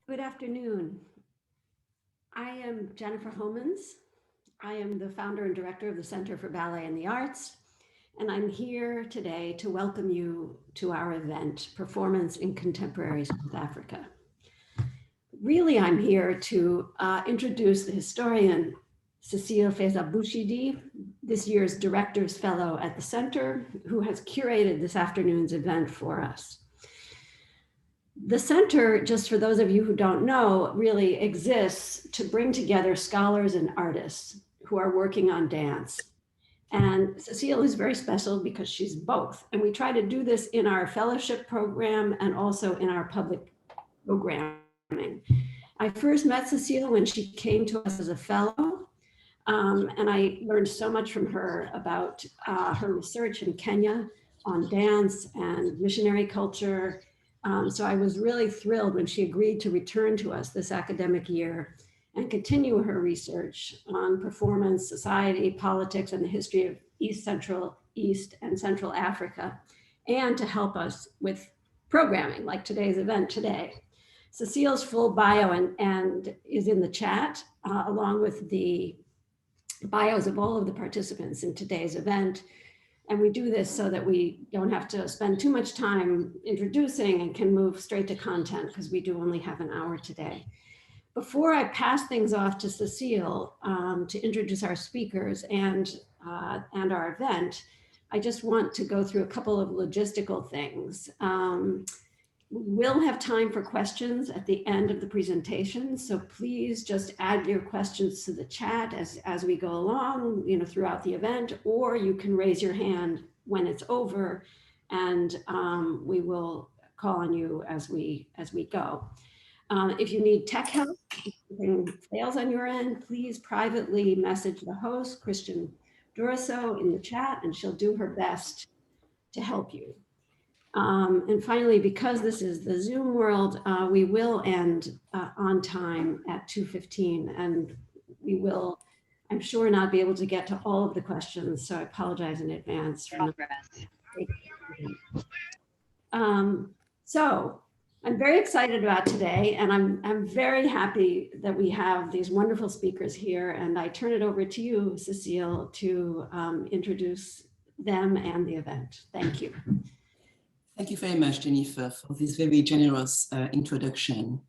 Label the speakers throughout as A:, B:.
A: Good afternoon. I am Jennifer Homans. I am the founder and director of the Center for Ballet and the Arts, and I'm here today to welcome you to our event, Performance in Contemporary South Africa. Really, I'm here to introduce the historian Cecile Feza-Bushidi, this year's Director's Fellow at the Center, who has curated this afternoon's event for us. The center, just for those of you who don't know, really exists to bring together scholars and artists who are working on dance. And Cecile is very special because she's both. And we try to do this in our fellowship program and also in our public programming. I first met Cecile when she came to us as a fellow. And I learned so much from her about her research in Kenya on dance and missionary culture. So I was really thrilled when she agreed to return to us this academic year and continue her research on performance, society, politics, and the history of East and Central Africa, and to help us with programming like today's event today. Cecile's full bio and is in the chat, along with the bios of all of the participants in today's event. And we do this so that we don't have to spend too much time introducing and can move straight to content because we do only have an hour today. Before I pass things off to Cecile to introduce our speakers and our event, I just want to go through a couple of logistical things. We'll have time for questions at the end of the presentation, so please just add your questions to the chat as we go along, throughout the event, or you can raise your hand when it's over, and we will call on you as we go. If you need tech help, if anything fails on your end, please privately message the host, Christian Duraso, in the chat, and she'll do her best to help you. And finally, because this is the Zoom world, we will end on time at 2:15, and we will, I'm sure, not be able to get to all of the questions, so I apologize in advance. So I'm very excited about today, and I'm very happy that we have these wonderful speakers here, and I turn it over to you, Cecile, to introduce them and the event. Thank you.
B: Thank you very much, Jennifer, for this very generous introduction.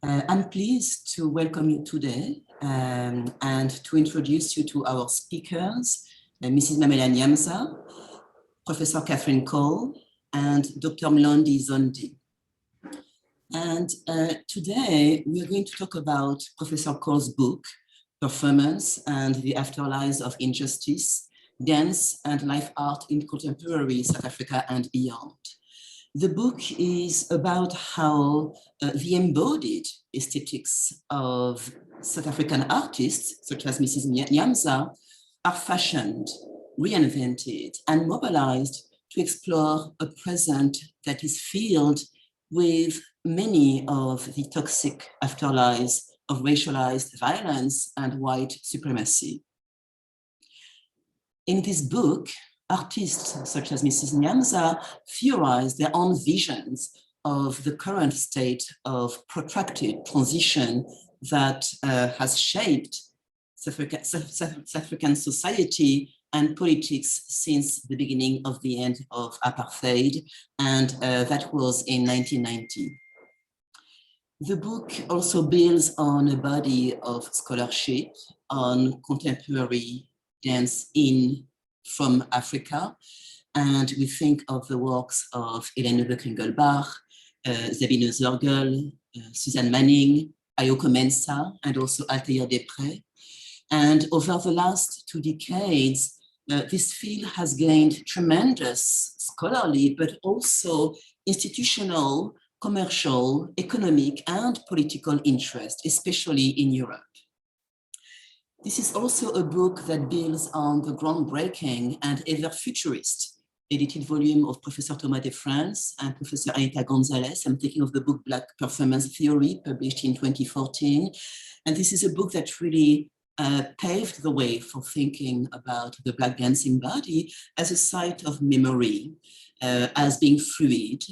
B: I'm pleased to welcome you today and to introduce you to our speakers, Mrs. Mamela Nyamza, Professor Catherine Cole, and Dr. Mlondi Zondi. And today we are going to talk about Professor Cole's book, Performance and the Afterlives of Injustice, Dance and Life Art in Contemporary South Africa and Beyond. The book is about how the embodied aesthetics of South African artists, such as Mrs. Nyamza, are fashioned, reinvented, and mobilized to explore a present that is filled with many of the toxic afterlives of racialized violence and white supremacy. In this book, artists such as Mrs. Nyamza theorize their own visions of the current state of protracted transition that has shaped South African society and politics since the beginning of the end of apartheid, and that was in 1990. The book also builds on a body of scholarship on contemporary dance from Africa, and we think of the works of Hélène Lebœuf-Kringelbach, Sabine Zörgel, Suzanne Manning, Ayoko Mensah, and also Altair Desprez. And over the last 2 decades, this field has gained tremendous scholarly, but also institutional, commercial, economic, and political interest, especially in Europe. This is also a book that builds on the groundbreaking and ever futurist edited volume of Professor Thomas Defrance and Professor Anita Gonzalez. I'm thinking of the book Black Performance Theory, published in 2014. And this is a book that really paved the way for thinking about the Black dancing body as a site of memory, as being fluid,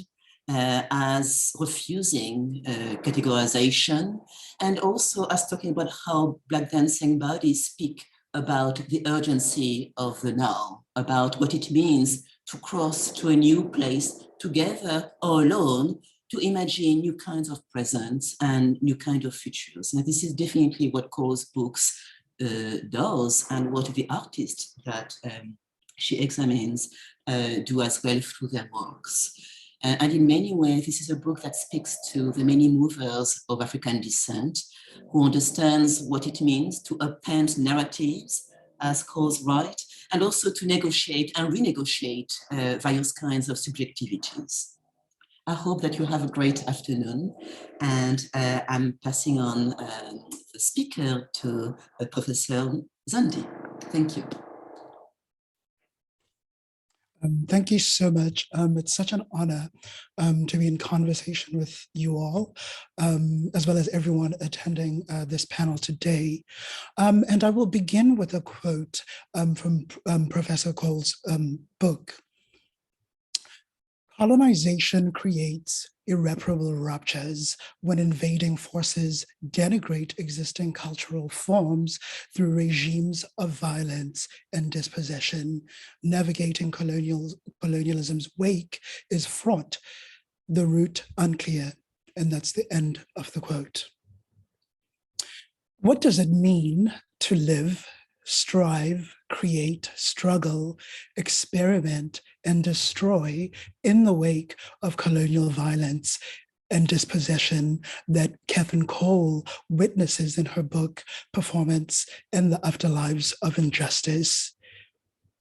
B: as refusing categorization, and also as talking about how Black dancing bodies speak about the urgency of the now, about what it means to cross to a new place together or alone, to imagine new kinds of presents and new kind of futures. And this is definitely what Cole's books does, and what the artists that she examines do as well through their works. And in many ways, this is a book that speaks to the many movers of African descent, who understands what it means to append narratives, as Cole's right, and also to negotiate and renegotiate various kinds of subjectivities. I hope that you have a great afternoon, and I'm passing on the speaker to Professor Zandi. Thank you.
C: Thank you so much. It's such an honor to be in conversation with you all, as well as everyone attending this panel today. And I will begin with a quote from Professor Cole's book. Colonization creates irreparable ruptures when invading forces denigrate existing cultural forms through regimes of violence and dispossession. Navigating colonialism's wake is fraught, the route unclear, and that's the end of the quote. What does it mean to live, strive, create, struggle, experiment, and destroy in the wake of colonial violence and dispossession that Catherine Cole witnesses in her book, Performance and the Afterlives of Injustice?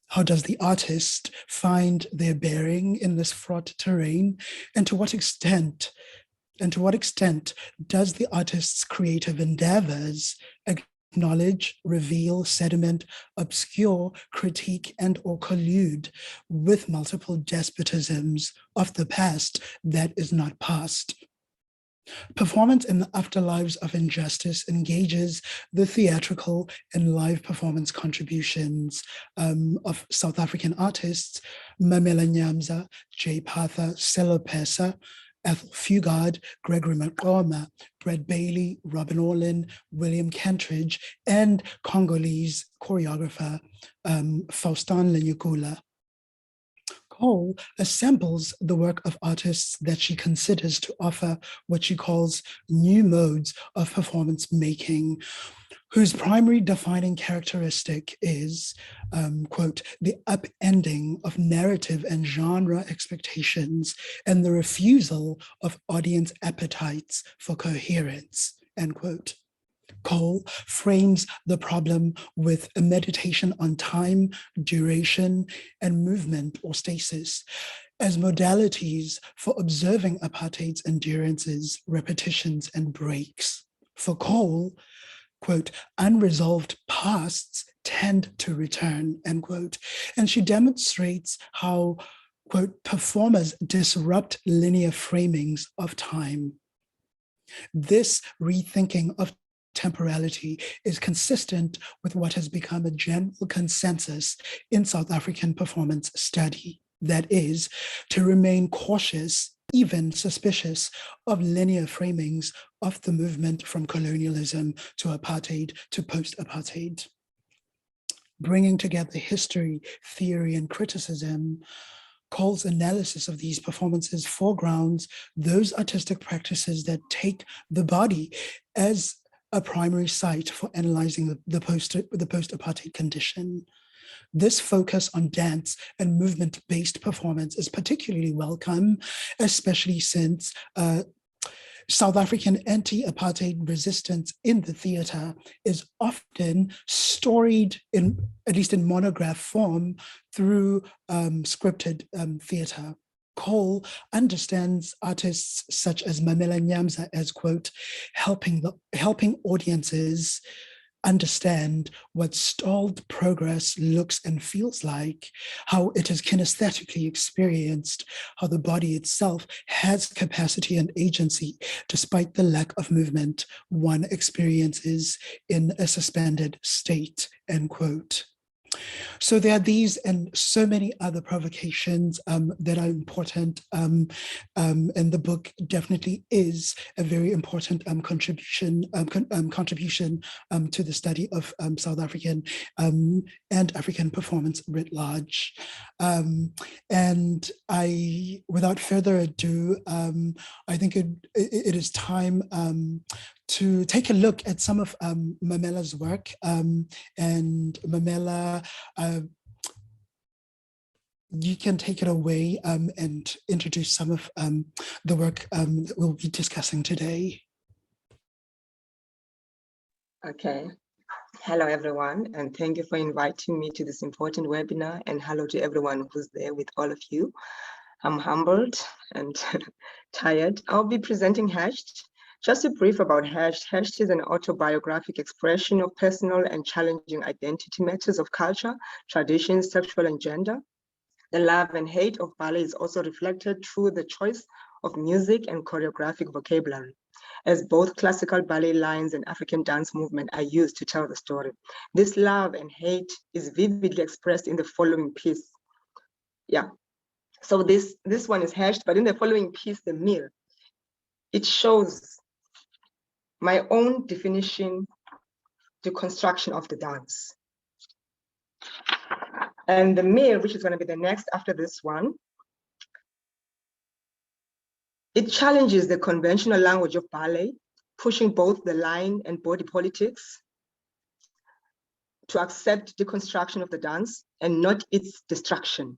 C: How does the artist find their bearing in this fraught terrain? And to what extent does the artist's creative endeavors acknowledge, reveal, sediment, obscure, critique, and or collude with multiple despotisms of the past that is not past? Performance in the Afterlives of Injustice engages the theatrical and live performance contributions of South African artists Mamela Nyamza, Jay Patha, Selo Pesa, Ethel Fugard, Gregory Maqoma, Brett Bailey, Robin Orlin, William Kentridge, and Congolese choreographer Faustin Lenyukula. Cole assembles the work of artists that she considers to offer what she calls new modes of performance making, whose primary defining characteristic is, quote, the upending of narrative and genre expectations and the refusal of audience appetites for coherence, end quote. Cole frames the problem with a meditation on time, duration, and movement or stasis as modalities for observing apartheid's endurances, repetitions, and breaks. For Cole, quote, unresolved pasts tend to return, end quote. And she demonstrates how, quote, performers disrupt linear framings of time. This rethinking of temporality is consistent with what has become a general consensus in South African performance study, that is, to remain cautious, even suspicious, of linear framings of the movement from colonialism to apartheid to post-apartheid. Bringing together history, theory, and criticism, Cole's analysis of these performances foregrounds those artistic practices that take the body as a primary site for analyzing the post-apartheid condition. This focus on dance and movement-based performance is particularly welcome, especially since South African anti-apartheid resistance in the theater is often storied, at least in monograph form, through scripted theater. Cole understands artists such as Mamela Nyamza as, quote, helping audiences understand what stalled progress looks and feels like, how it is kinesthetically experienced, how the body itself has capacity and agency despite the lack of movement one experiences in a suspended state, end quote. So there are these and so many other provocations that are important, and the book definitely is a very important contribution to the study of South African and African performance writ large. And without further ado, I think it is time to take a look at some of Mamela's work. And Mamela, you can take it away and introduce some of the work that we'll be discussing today.
D: Okay. Hello, everyone, and thank you for inviting me to this important webinar, and hello to everyone who's there with all of you. I'm humbled and tired. I'll be presenting Hashed. Just a brief about Hashed. Hashed is an autobiographic expression of personal and challenging identity matters of culture, traditions, sexual and gender. The love and hate of ballet is also reflected through the choice of music and choreographic vocabulary, as both classical ballet lines and African dance movement are used to tell the story. This love and hate is vividly expressed in the following piece. Yeah, so this one is Hashed, but in the following piece, The Meal, it shows my own definition, the construction of the dance. And The Meal, which is going to be the next after this one, it challenges the conventional language of ballet, pushing both the line and body politics to accept deconstruction of the dance and not its destruction.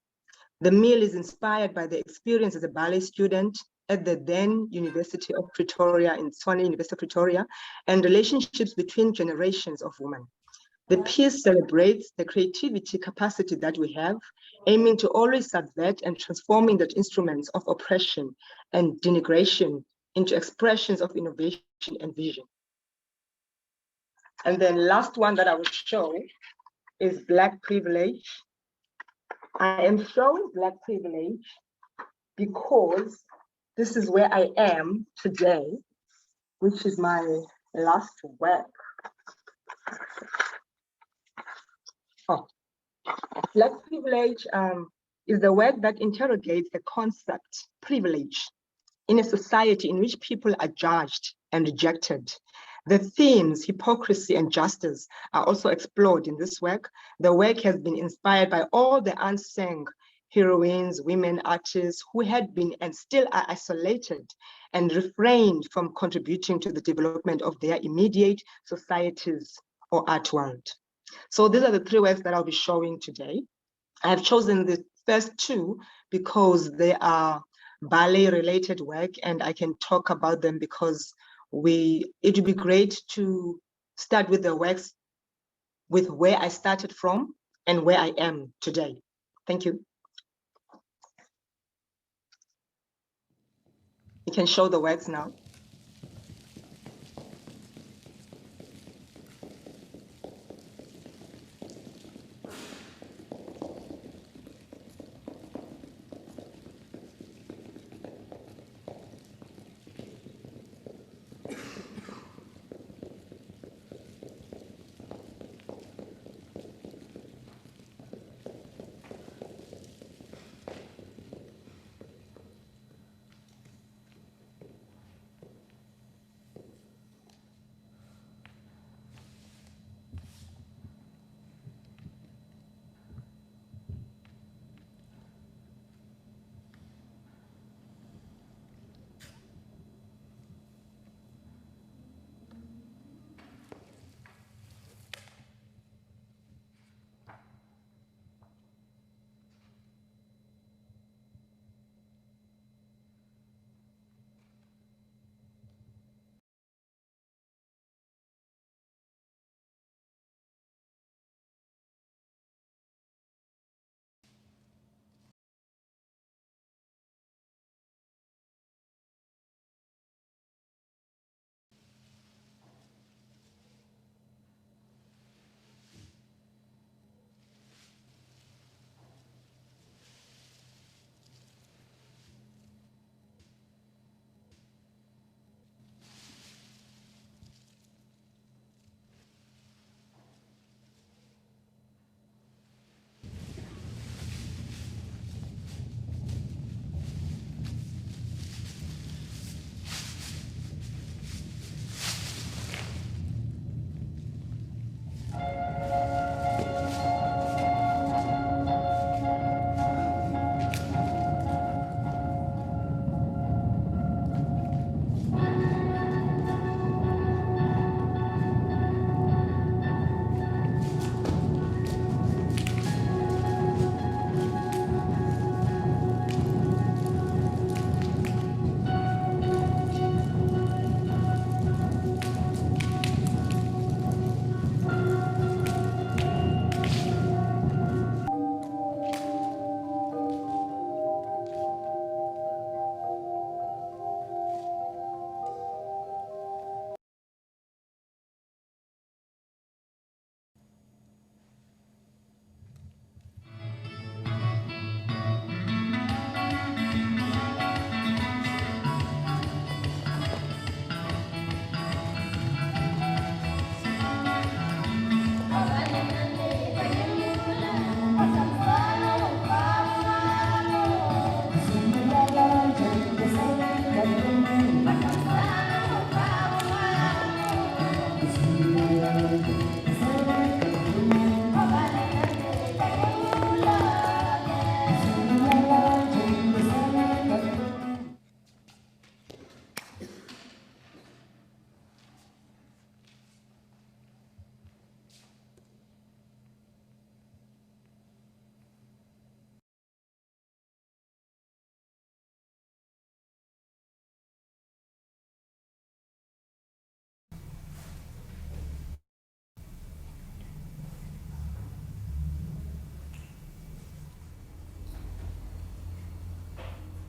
D: The Meal is inspired by the experience as a ballet student at the then University of Pretoria, in Tshwane University of Pretoria, and relationships between generations of women. The piece celebrates the creativity capacity that we have, aiming to always subvert and transforming the instruments of oppression and denigration into expressions of innovation and vision. And then last one that I will show is Black Privilege. I am showing Black Privilege because this is where I am today, which is my last work. Black Privilege is the work that interrogates the concept privilege in a society in which people are judged and rejected. The themes, hypocrisy and justice, are also explored in this work. The work has been inspired by all the unsung heroines, women artists who had been and still are isolated and refrained from contributing to the development of their immediate societies or art world. So these are the three works that I'll be showing today. I have chosen the first two because they are ballet related work and I can talk about them because it would be great to start with the works with where I started from and where I am today. Thank you. You can show the works now.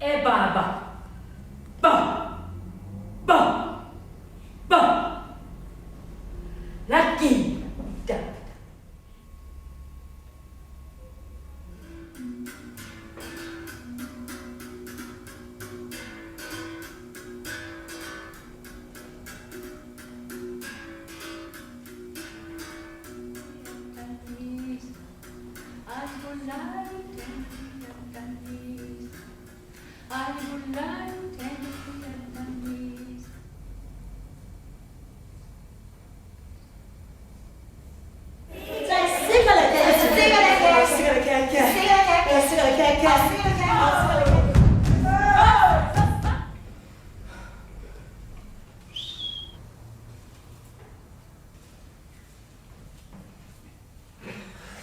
E: E baba. Ba. Ba. Ba. Lucky. Da.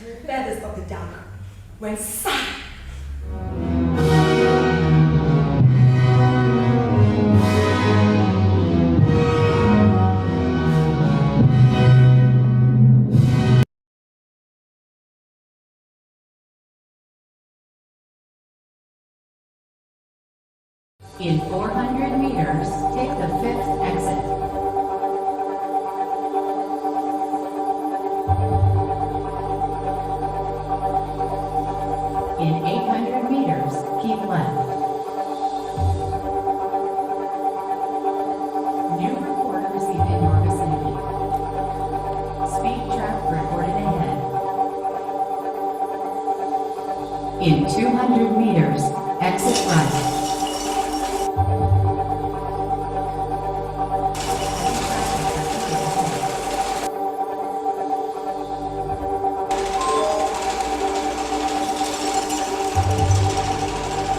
E: The feathers of the duck went sigh.
F: In 400 meters, take the 5th exit. In 800 meters, keep left. New report received in your vicinity. Speed trap reported ahead. In 200 meters, exit right.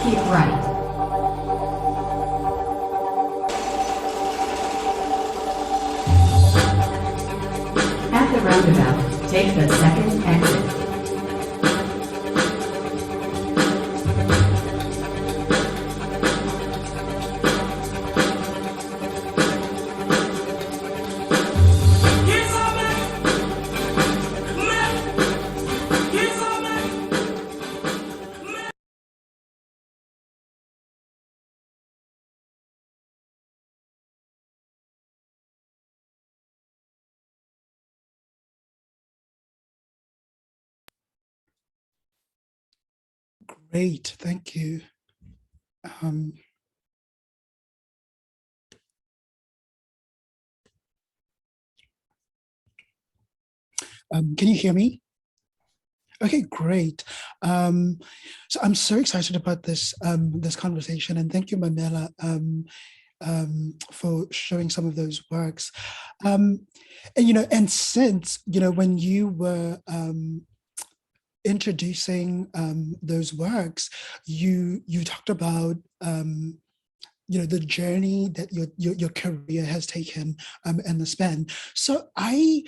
F: Keep right. At the roundabout, take the 2nd exit.
C: Great, thank you. Can you hear me? Okay, great. So I'm so excited about this this conversation, and thank you, Mamela, for showing some of those works. And and since when you were introducing those works, you talked about the journey that your career has taken and the span. So I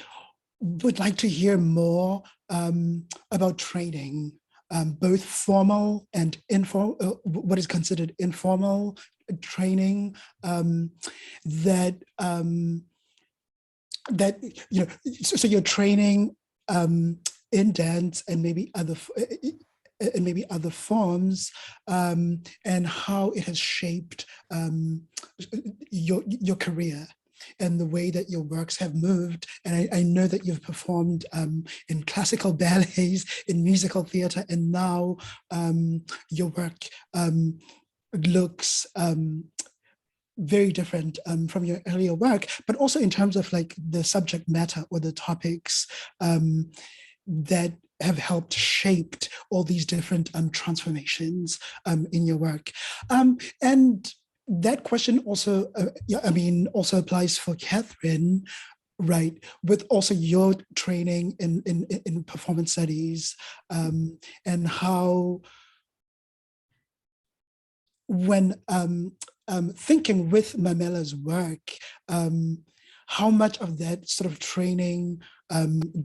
C: would like to hear more about training, both formal and informal, what is considered informal training, that so you're training in dance and maybe other forms, and how it has shaped your career and the way that your works have moved. And I know that you've performed in classical ballets, in musical theater, and now your work looks very different from your earlier work, but also in terms of like the subject matter or the topics that have helped shaped all these different transformations in your work. And that question also, also applies for Catherine, right? With also your training in performance studies, and how when thinking with Mamela's work, how much of that sort of training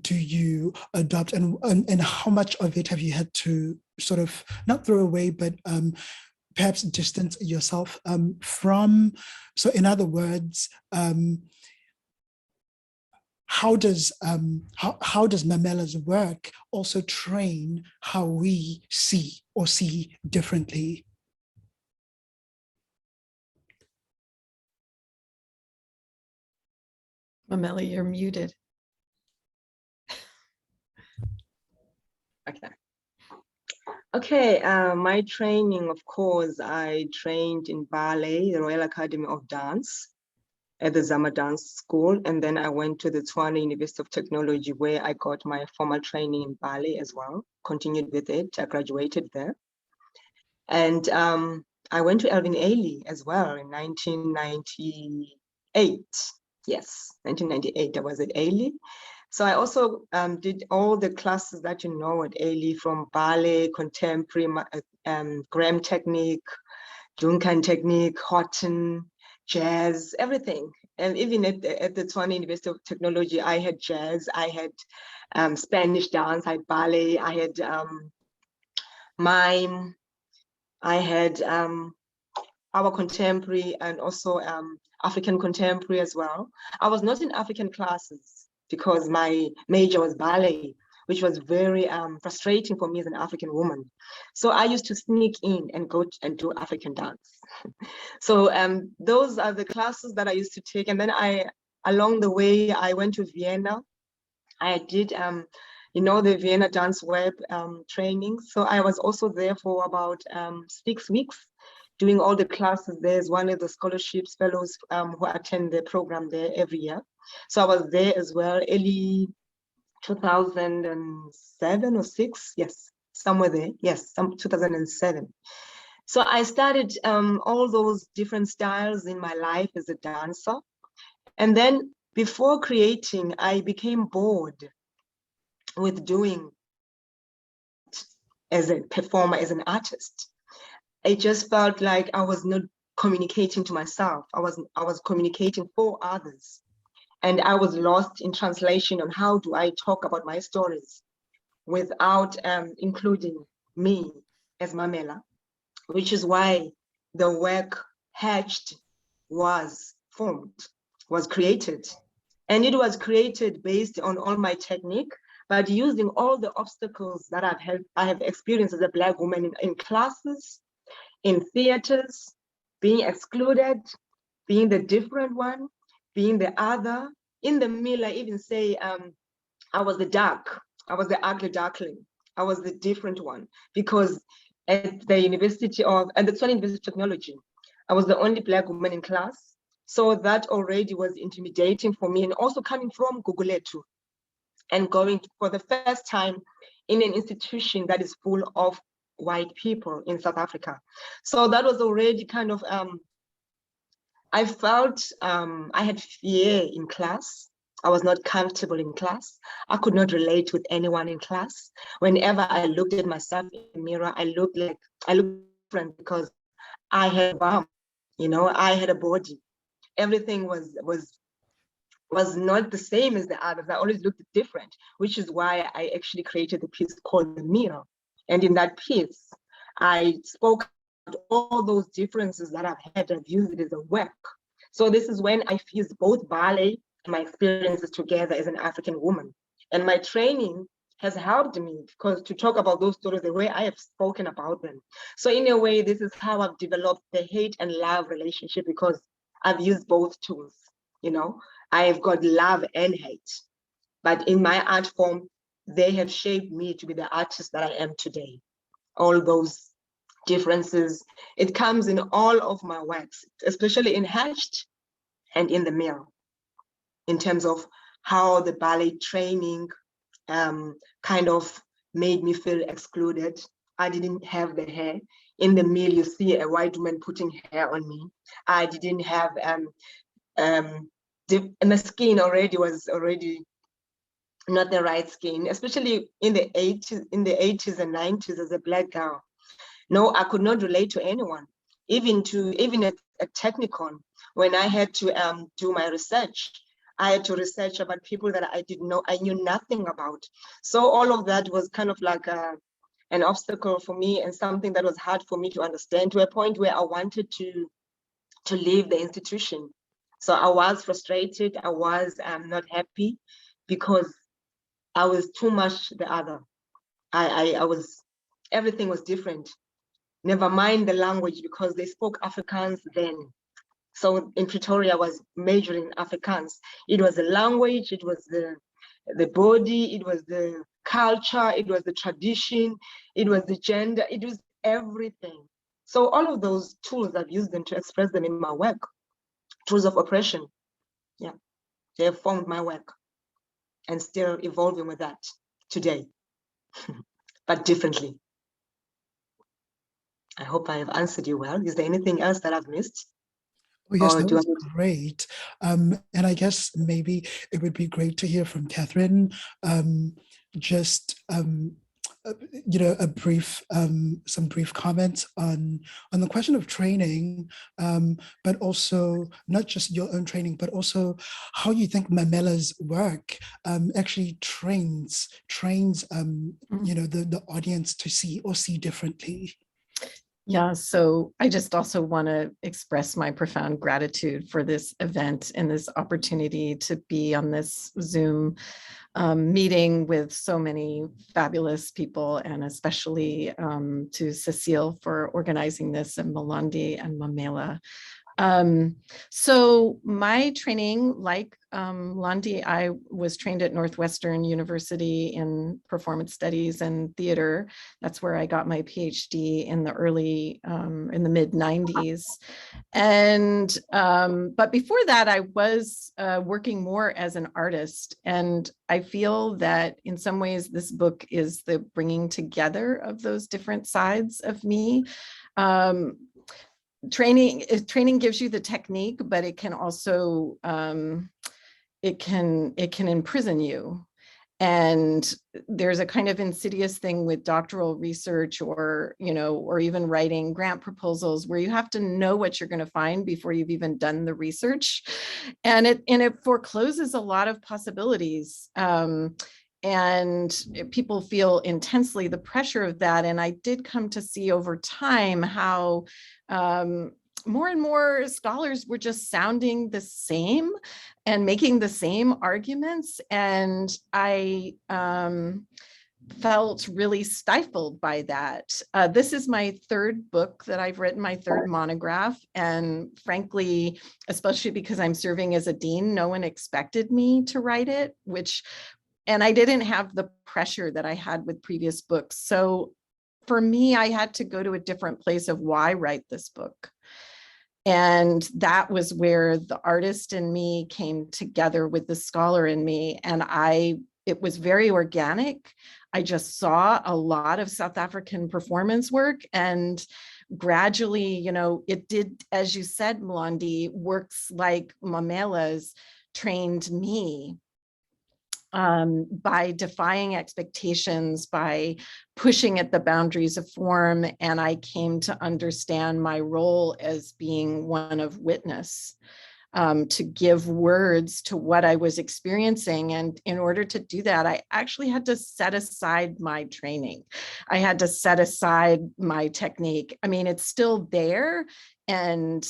C: do you adopt, and how much of it have you had to sort of not throw away, but perhaps distance yourself from? So in other words, how does Mamela's work also train how we see or see differently?
G: Mamela, you're muted.
D: Okay. Okay, my training, of course, I trained in ballet, the Royal Academy of Dance at the Zama Dance School. And then I went to the Tshwane University of Technology where I got my formal training in ballet as well, continued with it, I graduated there. And I went to Alvin Ailey as well in 1998. Yes, 1998, I was at Ailey. So I also did all the classes that you know at Ailey, from ballet, contemporary, Graham technique, Duncan technique, Horton, jazz, everything. And even at the Tshwane University of Technology, I had jazz, I had Spanish dance, I had ballet, I had mime, I had our contemporary and also African contemporary as well. I was not in African classes because my major was ballet, which was very frustrating for me as an African woman. So I used to sneak in and go and do African dance. So those are the classes that I used to take. And then along the way, I went to Vienna. I did, the Vienna Dance Web training. So I was also there for about 6 weeks, doing all the classes. There's one of the scholarships fellows who attend the program there every year. So I was there as well, early 2007 or 6, yes, somewhere there, yes, 2007. So I started all those different styles in my life as a dancer. And then before creating, I became bored with doing as a performer, as an artist. I just felt like I was not communicating to myself. I was communicating for others. And I was lost in translation on how do I talk about my stories without including me as Mamela, which is why the work Hatched was formed, was created. And it was created based on all my technique, but using all the obstacles that I have experienced as a Black woman in classes, in theaters, being excluded, being the different one, being the other. In the mill, I even say I was the dark, I was the ugly darkling, I was the different one, because at the University of, at the Tshwane University of Technology, I was the only Black woman in class. So that already was intimidating for me, and also coming from Gugulethu and going for the first time in an institution that is full of white people in South Africa. So that was already kind of, I felt I had fear in class. I was not comfortable in class. I could not relate with anyone in class. Whenever I looked at myself in the mirror, I looked different because I had a bum, I had a body. Everything was not the same as the others. I always looked different, which is why I actually created a piece called The Mirror. And in that piece, I spoke about all those differences that I've had. I've used it as a work. So this is when I fused both ballet and my experiences together as an African woman. And my training has helped me because to talk about those stories the way I have spoken about them. So in a way, this is how I've developed the hate and love relationship, because I've used both tools. I've got love and hate, but in my art form, they have shaped me to be the artist that I am today. All those differences, it comes in all of my works, especially in Hatched and in The Mirror, in terms of how the ballet training kind of made me feel excluded. I didn't have the hair. In The Mill, you see a white woman putting hair on me. I didn't have, my skin was already not the right skin, especially in the 80s and 90s as a Black girl. No, I could not relate to anyone, even at Technikon, when I had to do my research. I had to research about people that I knew nothing about. So all of that was kind of like an obstacle for me, and something that was hard for me to understand, to a point where I wanted to leave the institution. So I was frustrated, I was not happy, because I was too much the other. Everything was different. Never mind the language, because they spoke Afrikaans then. So in Pretoria, I was majoring in Afrikaans. It was the language, it was the body, it was the culture, it was the tradition, it was the gender, it was everything. So all of those tools, I've used them to express them in my work. Tools of oppression, yeah, they have formed my work and still evolving with that today, but differently. I hope I have answered you well. Is there anything else that I've missed?
C: Oh, yes,
D: Or
C: that
D: do I
C: was great. And I guess maybe it would be great to hear from Catherine, just you know, a brief, some brief comments on the question of training, but also not just your own training, but also how you think Mamela's work actually trains you know, the audience to see differently.
G: Yeah, so I just also want to express my profound gratitude for this event and this opportunity to be on this Zoom meeting with so many fabulous people, and especially to Cecile for organizing this, and Mlandi and Mamela. So my training, like Mlandi, I was trained at Northwestern University in performance studies and theater. That's where I got my PhD in the mid 90s. And, but before that, I was working more as an artist. And I feel that in some ways, this book is the bringing together of those different sides of me. Training gives you the technique, but it can also it can imprison you. And there's a kind of insidious thing with doctoral research, or or even writing grant proposals, where you have to know what you're going to find before you've even done the research, and it forecloses a lot of possibilities. And people feel intensely the pressure of that. And I did come to see over time how more and more scholars were just sounding the same and making the same arguments. And I felt really stifled by that. This is my third book that I've written, my third monograph. And frankly, especially because I'm serving as a dean, no one expected me to write it, and I didn't have the pressure that I had with previous books. So for me, I had to go to a different place of why write this book. And that was where the artist in me came together with the scholar in me. And it was very organic. I just saw a lot of South African performance work, and gradually, it did, as you said, Mlandi, works like Mamela's trained me. By defying expectations, by pushing at the boundaries of form. And I came to understand my role as being one of witness, to give words to what I was experiencing. And in order to do that, I actually had to set aside my training. I had to set aside my technique. I mean, it's still there. And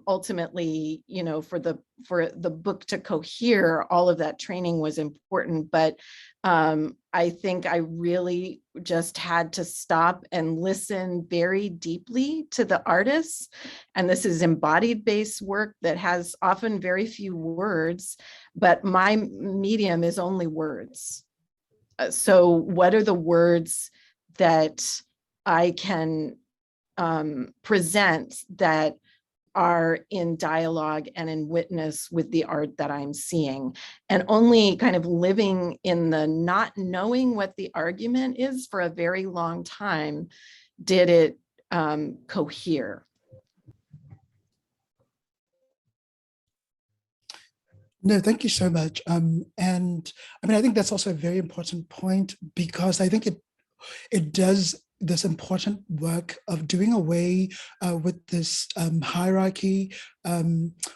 G: ultimately, for the book to cohere, all of that training was important. But I think I really just had to stop and listen very deeply to the artists. And this is embodied based work that has often very few words, but my medium is only words. So what are the words that I can present that are in dialogue and in witness with the art that I'm seeing? And only kind of living in the not knowing what the argument is for a very long time did it cohere.
C: No, thank you so much. And I mean, I think that's also a very important point, because I think it does this important work of doing away with this hierarchy,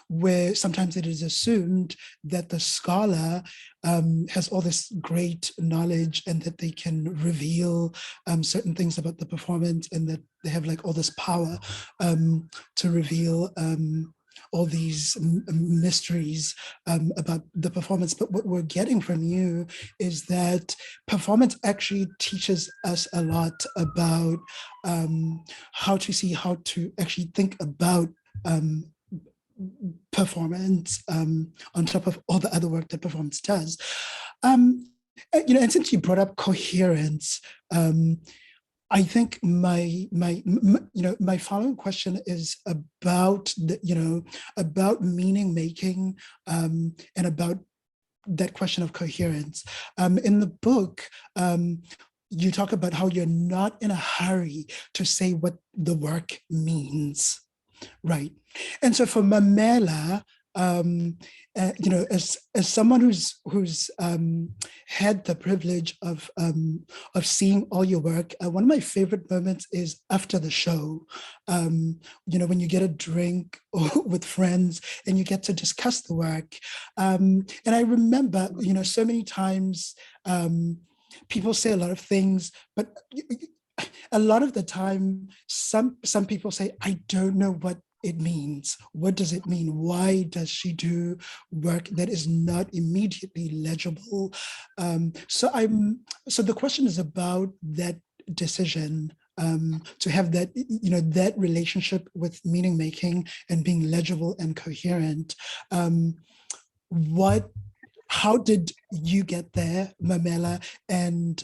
C: where sometimes it is assumed that the scholar has all this great knowledge and that they can reveal certain things about the performance, and that they have like all this power to reveal all these mysteries about the performance. But what we're getting from you is that performance actually teaches us a lot about how to actually think about performance on top of all the other work that performance does. And since you brought up coherence, I think my following question is about about meaning making and about that question of coherence. In the book, you talk about how you're not in a hurry to say what the work means, right? And so for Mamela, as someone who's had the privilege of seeing all your work, one of my favorite moments is after the show. When you get a drink with friends and you get to discuss the work. And I remember, so many times people say a lot of things, but a lot of the time, some people say, I don't know what it means. What does it mean? Why does she do work that is not immediately legible? So the question is about that decision to have that, that relationship with meaning making and being legible and coherent. How did you get there, Mamela? And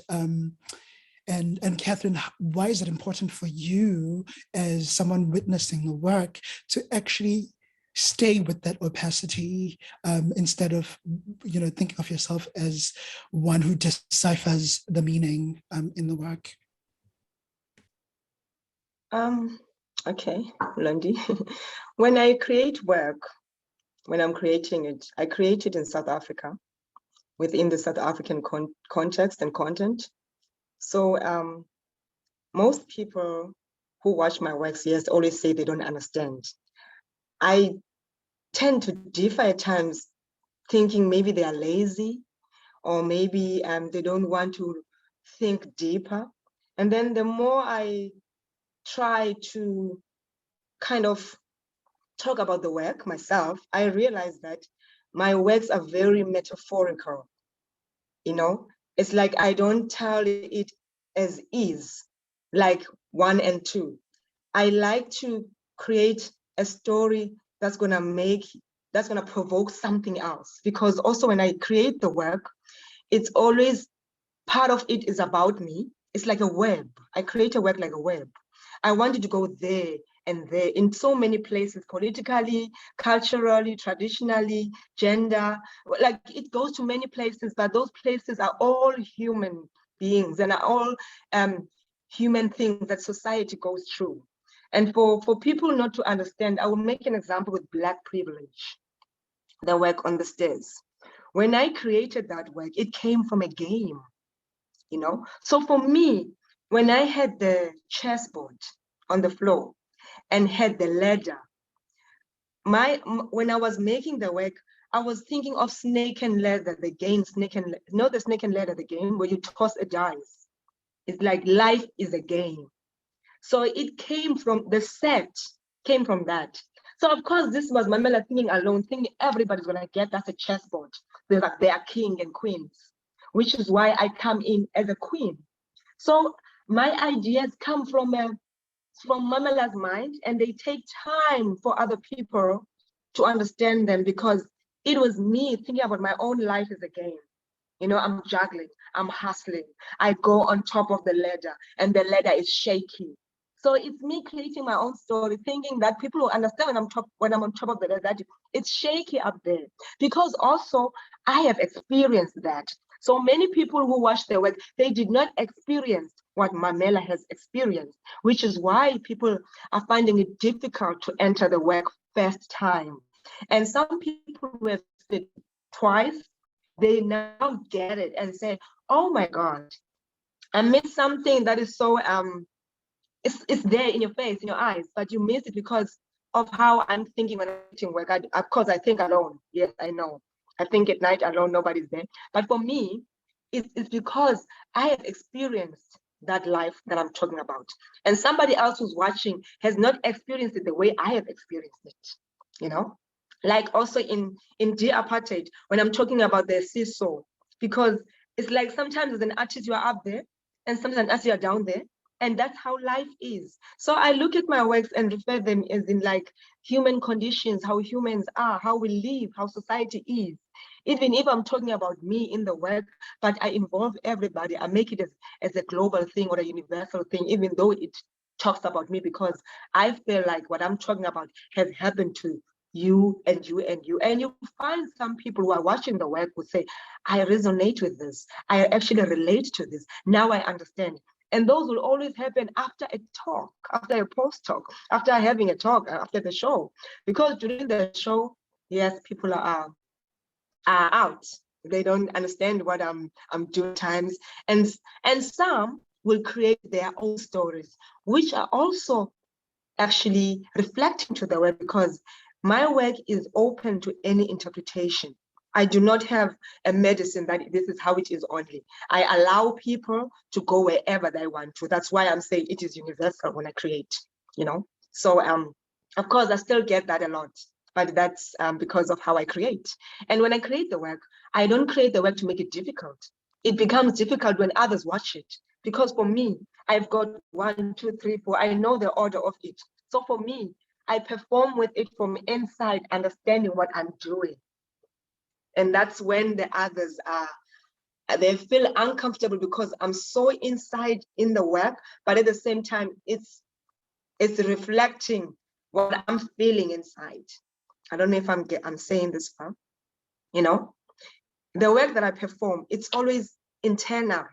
C: Catherine, why is it important for you as someone witnessing the work to actually stay with that opacity instead of, thinking of yourself as one who deciphers the meaning in the work?
D: Okay, Lundi. When I create work, when I'm creating it, I create it in South Africa, within the South African context and content. So most people who watch my works, yes, always say they don't understand. I tend to differ at times, thinking maybe they are lazy, or maybe they don't want to think deeper. And then the more I try to kind of talk about the work myself, I realize that my works are very metaphorical. It's like I don't tell it as is, like 1 and 2. I like to create a story that's gonna provoke something else. Because also when I create the work, it's always part of it is about me. It's like a web. I create a work like a web. I want it to go there and there in so many places, politically, culturally, traditionally, gender, like it goes to many places, but those places are all human beings and are all human things that society goes through. And for people not to understand, I will make an example with Black privilege, the work on the stairs. When I created that work, it came from a game, So for me, when I had the chessboard on the floor and had the ladder, when I was making the work, I was thinking of Snake and Ladder, the game, the Snake and Ladder, the game where you toss a dice. It's like life is a game. So it came from the set, came from that. So of course, this was Mamela thinking alone, thinking everybody's gonna get that's a chessboard. They are king and queens, which is why I come in as a queen. So my ideas come from Mamela's mind, and they take time for other people to understand them, because it was me thinking about my own life as a game. I'm juggling, I'm hustling. I go on top of the ladder and the ladder is shaky. So it's me creating my own story, thinking that people will understand when I'm on top of the ladder, that it's shaky up there. Because also I have experienced that. So many people who watch their work, they did not experience what Mamela has experienced, which is why people are finding it difficult to enter the work first time. And some people who have seen it twice, they now get it and say, oh my God, I missed something that is so, it's there in your face, in your eyes, but you miss it because of how I'm thinking when I'm doing work. Of course, I think alone. Yes, I know. I think at night alone, nobody's there. But for me, it's because I have experienced that life that I'm talking about. And somebody else who's watching has not experienced it the way I have experienced it, Like also in Dear Apartheid, when I'm talking about the seesaw, because it's like sometimes as an artist, you are up there, and sometimes as you are down there, And that's how life is. So I look at my works and refer them as in like human conditions, how humans are, how we live, how society is. Even if I'm talking about me in the work, but I involve everybody, I make it as a global thing or a universal thing, even though it talks about me, because I feel like what I'm talking about has happened to you and you and you. And you find some people who are watching the work who say, I resonate with this. I actually relate to this. Now I understand. And those will always happen after a talk, after a post talk, after having a talk, after the show. Because during the show, yes, people are out. They don't understand what I'm doing times. And some will create their own stories, which are also actually reflecting to the work, because my work is open to any interpretation. I do not have a medicine that this is how it is only. I allow people to go wherever they want to. That's why I'm saying it is universal when I create, you know? So of course I still get that a lot, but that's because of how I create. And when I create the work, I don't create the work to make it difficult. It becomes difficult when others watch it. Because for me, I've got 1, 2, 3, 4, I know the order of it. So for me, I perform with it from inside, understanding what I'm doing. And that's when the others they feel uncomfortable because I'm so inside in the work, but at the same time, it's reflecting what I'm feeling inside. I don't know if I'm saying this well, you know? The work that I perform, it's always internal.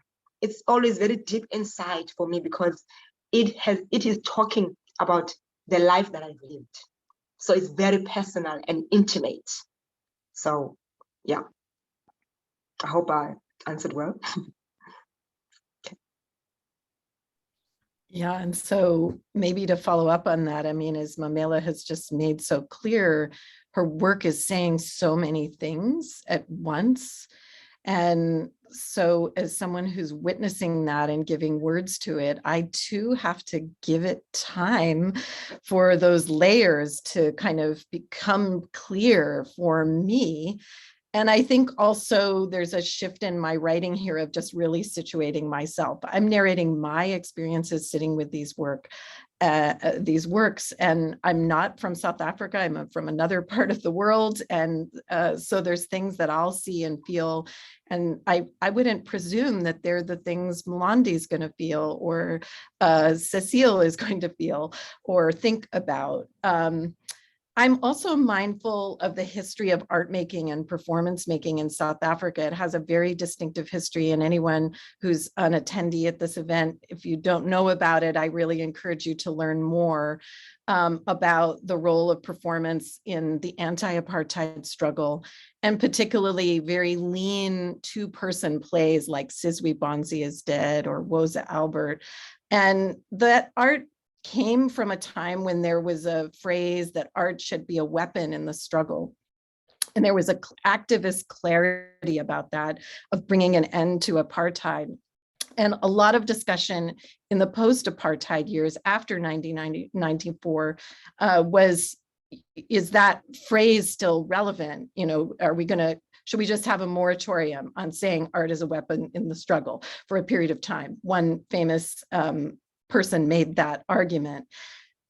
D: It's always very deep inside for me, because it is talking about the life that I've lived. So it's very personal and intimate. So yeah, I hope I answered well.
G: Yeah, and so maybe to follow up on that, I mean, as Mamela has just made so clear, her work is saying so many things at once. And so as someone who's witnessing that and giving words to it, I too have to give it time for those layers to kind of become clear for me. And I think also there's a shift in my writing here of just really situating myself. I'm narrating my experiences sitting with these works, and I'm not from South Africa. I'm from another part of the world, and so there's things that I'll see and feel, and I wouldn't presume that they're the things Mlondi's going to feel, or Cecile is going to feel or think about. I'm also mindful of the history of art making and performance making in South Africa. It has a very distinctive history, and anyone who's an attendee at this event, if you don't know about it, I really encourage you to learn more about the role of performance in the anti-apartheid struggle, and particularly very lean two-person plays like Sizwe Bonzi is Dead or Woza Albert. And that art came from a time when there was a phrase that art should be a weapon in the struggle. And there was an activist clarity about that, of bringing an end to apartheid. And a lot of discussion in the post-apartheid years after 1994 is that phrase still relevant? You know, should we just have a moratorium on saying art is a weapon in the struggle for a period of time? One famous person made that argument.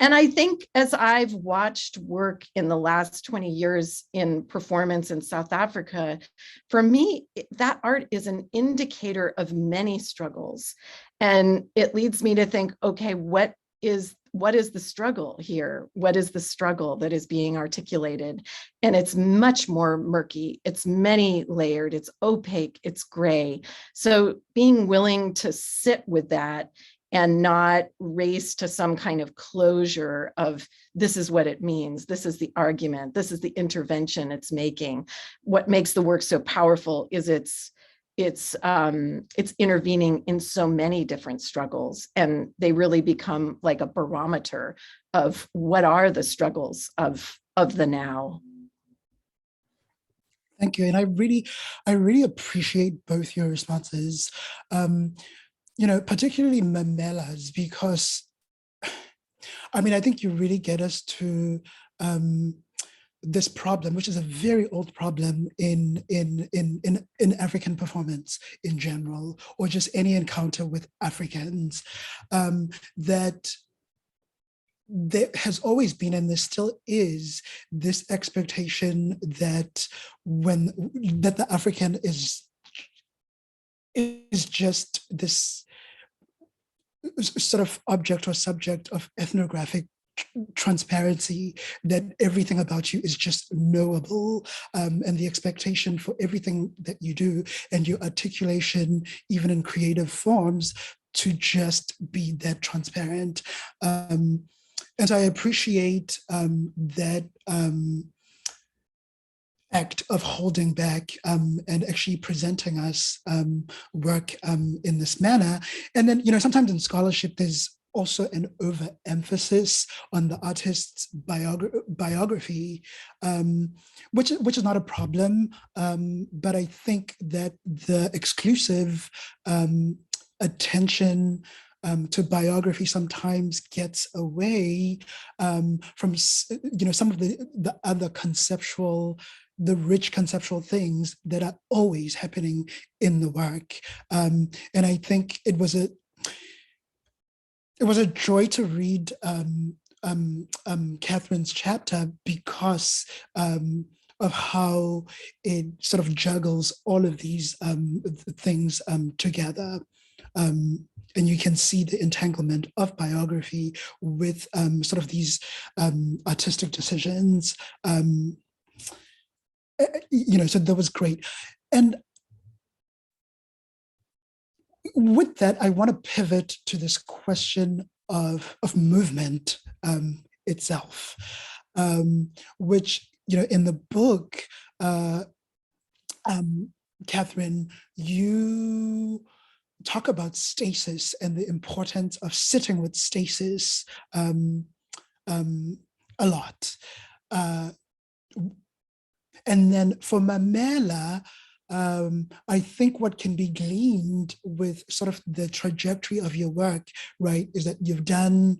G: And I think as I've watched work in the last 20 years in performance in South Africa, for me, that art is an indicator of many struggles. And it leads me to think, okay, what is the struggle here? What is the struggle that is being articulated? And it's much more murky. It's many layered, it's opaque, it's gray. So being willing to sit with that and not race to some kind of closure of this is what it means, this is the argument, this is the intervention it's making. What makes the work so powerful is it's intervening in so many different struggles, and they really become like a barometer of what are the struggles of the now.
C: Thank you. And I really appreciate both your responses. You know, particularly Mamela's, because I mean, I think you really get us to this problem, which is a very old problem in African performance in general, or just any encounter with Africans, that there has always been, and there still is, this expectation that the African is just this sort of object or subject of ethnographic transparency, that everything about you is just knowable, and the expectation for everything that you do and your articulation, even in creative forms, to just be that transparent. And I appreciate that act of holding back and actually presenting us work in this manner. And then, sometimes in scholarship, there's also an overemphasis on the artist's biography, which is not a problem, but I think that the exclusive attention to biography sometimes gets away from some of the other the rich conceptual things that are always happening in the work. And I think it was a joy to read Catherine's chapter because of how it sort of juggles all of these things together. And you can see the entanglement of biography with sort of these artistic decisions. So that was great. And with that, I want to pivot to this question of movement itself, which, in the book, Catherine, you talk about stasis and the importance of sitting with stasis a lot. And then for Mamela, I think what can be gleaned with sort of the trajectory of your work, right, is that you've done,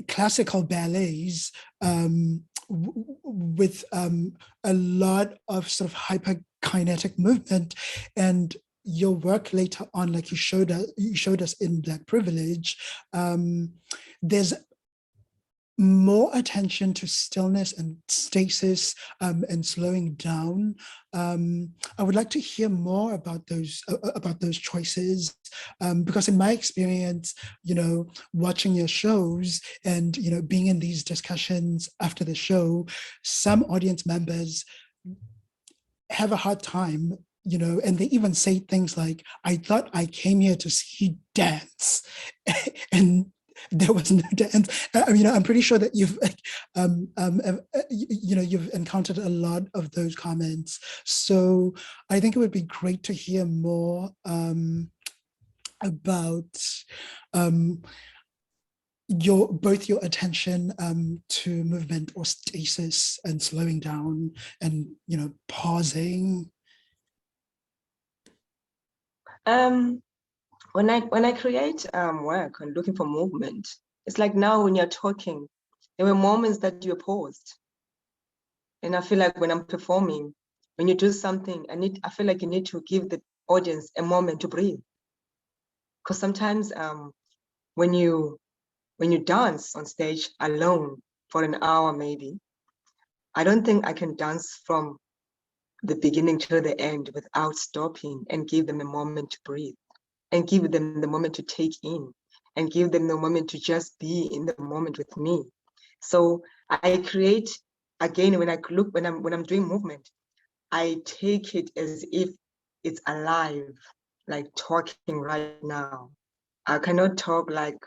C: classical ballets with a lot of sort of hyperkinetic movement, and your work later on, like you showed us in Black Privilege, there's more attention to stillness and stasis and slowing down. I would like to hear more about those choices, because in my experience, watching your shows and being in these discussions after the show, some audience members have a hard time, and they even say things like, "I thought I came here to see dance," and there was no dance. I'm pretty sure that you've encountered a lot of those comments. So I think it would be great to hear more about both your attention to movement or stasis and slowing down and pausing.
D: When I create work and looking for movement, it's like now when you're talking, there were moments that you paused. And I feel like when I'm performing, when you do something, I feel like you need to give the audience a moment to breathe. Because sometimes when you dance on stage alone for an hour maybe, I don't think I can dance from the beginning to the end without stopping and give them a moment to breathe, and give them the moment to take in, and give them the moment to just be in the moment with me. So I create, again, when I'm doing movement, I take it as if it's alive, like talking right now. I cannot talk like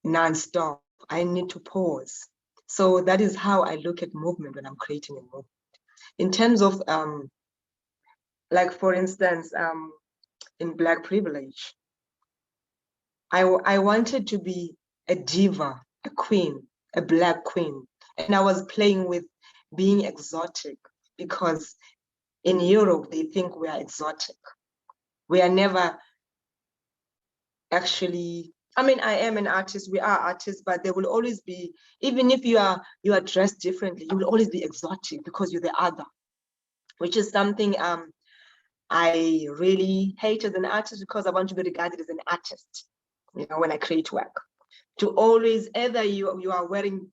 D: non-stop. I need to pause. So that is how I look at movement when I'm creating a movement. In terms of, like for instance, in Black Privilege, I wanted to be a diva, a queen, a Black queen. And I was playing with being exotic, because in Europe, they think we are exotic. We are never actually I mean, I am an artist, we are artists, but there will always be, even if you are dressed differently, you will always be exotic because you're the other, which is something I really hate as an artist, because I want to be regarded as an artist, you know, when I create work. To always, either you are wearing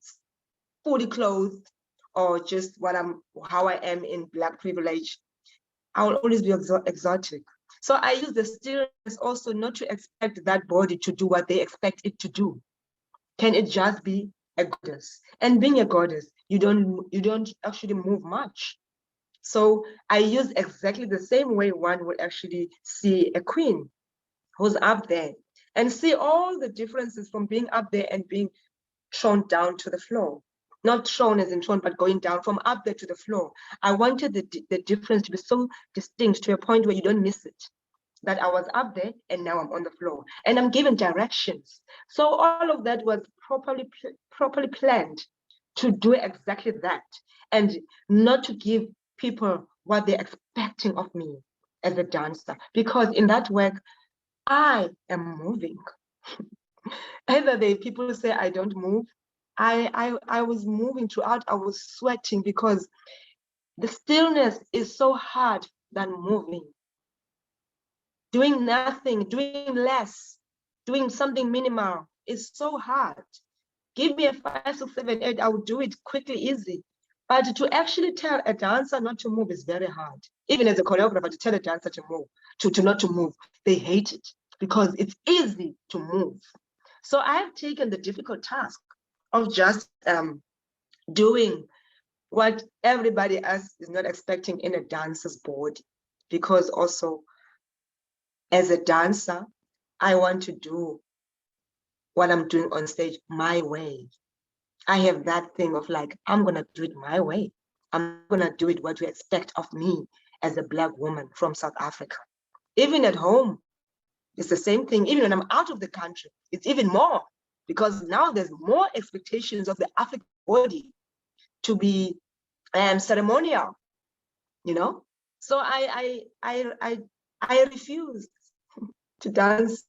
D: fully clothed or just how I am in Black privilege, I will always be exotic. So I use the stillness also not to expect that body to do what they expect it to do. Can it just be a goddess? And being a goddess, you don't actually move much. So I use exactly the same way one would actually see a queen who's up there, and see all the differences from being up there and being thrown down to the floor. Not thrown as in thrown, but going down from up there to the floor. I wanted the difference to be so distinct to a point where you don't miss it. That I was up there and now I'm on the floor and I'm given directions. So all of that was properly planned to do exactly that, and not to give people what they're expecting of me as a dancer, because in that work, I am moving. Either the people say I don't move, I was moving throughout. I was sweating because the stillness is so hard than moving. Doing nothing, doing less, doing something minimal is so hard. Give me a 5, 6, 7, 8, I will do it quickly, easy. But to actually tell a dancer not to move is very hard. Even as a choreographer, to tell a dancer to move, to not to move, they hate it because it's easy to move. So I've taken the difficult task of just doing what everybody else is not expecting in a dancer's body. Because also, as a dancer, I want to do what I'm doing on stage my way. I have that thing of like, I'm gonna do it my way. I'm gonna do it what you expect of me as a Black woman from South Africa. Even at home, it's the same thing. Even when I'm out of the country, it's even more, because now there's more expectations of the African body to be ceremonial, you know? So I refuse to dance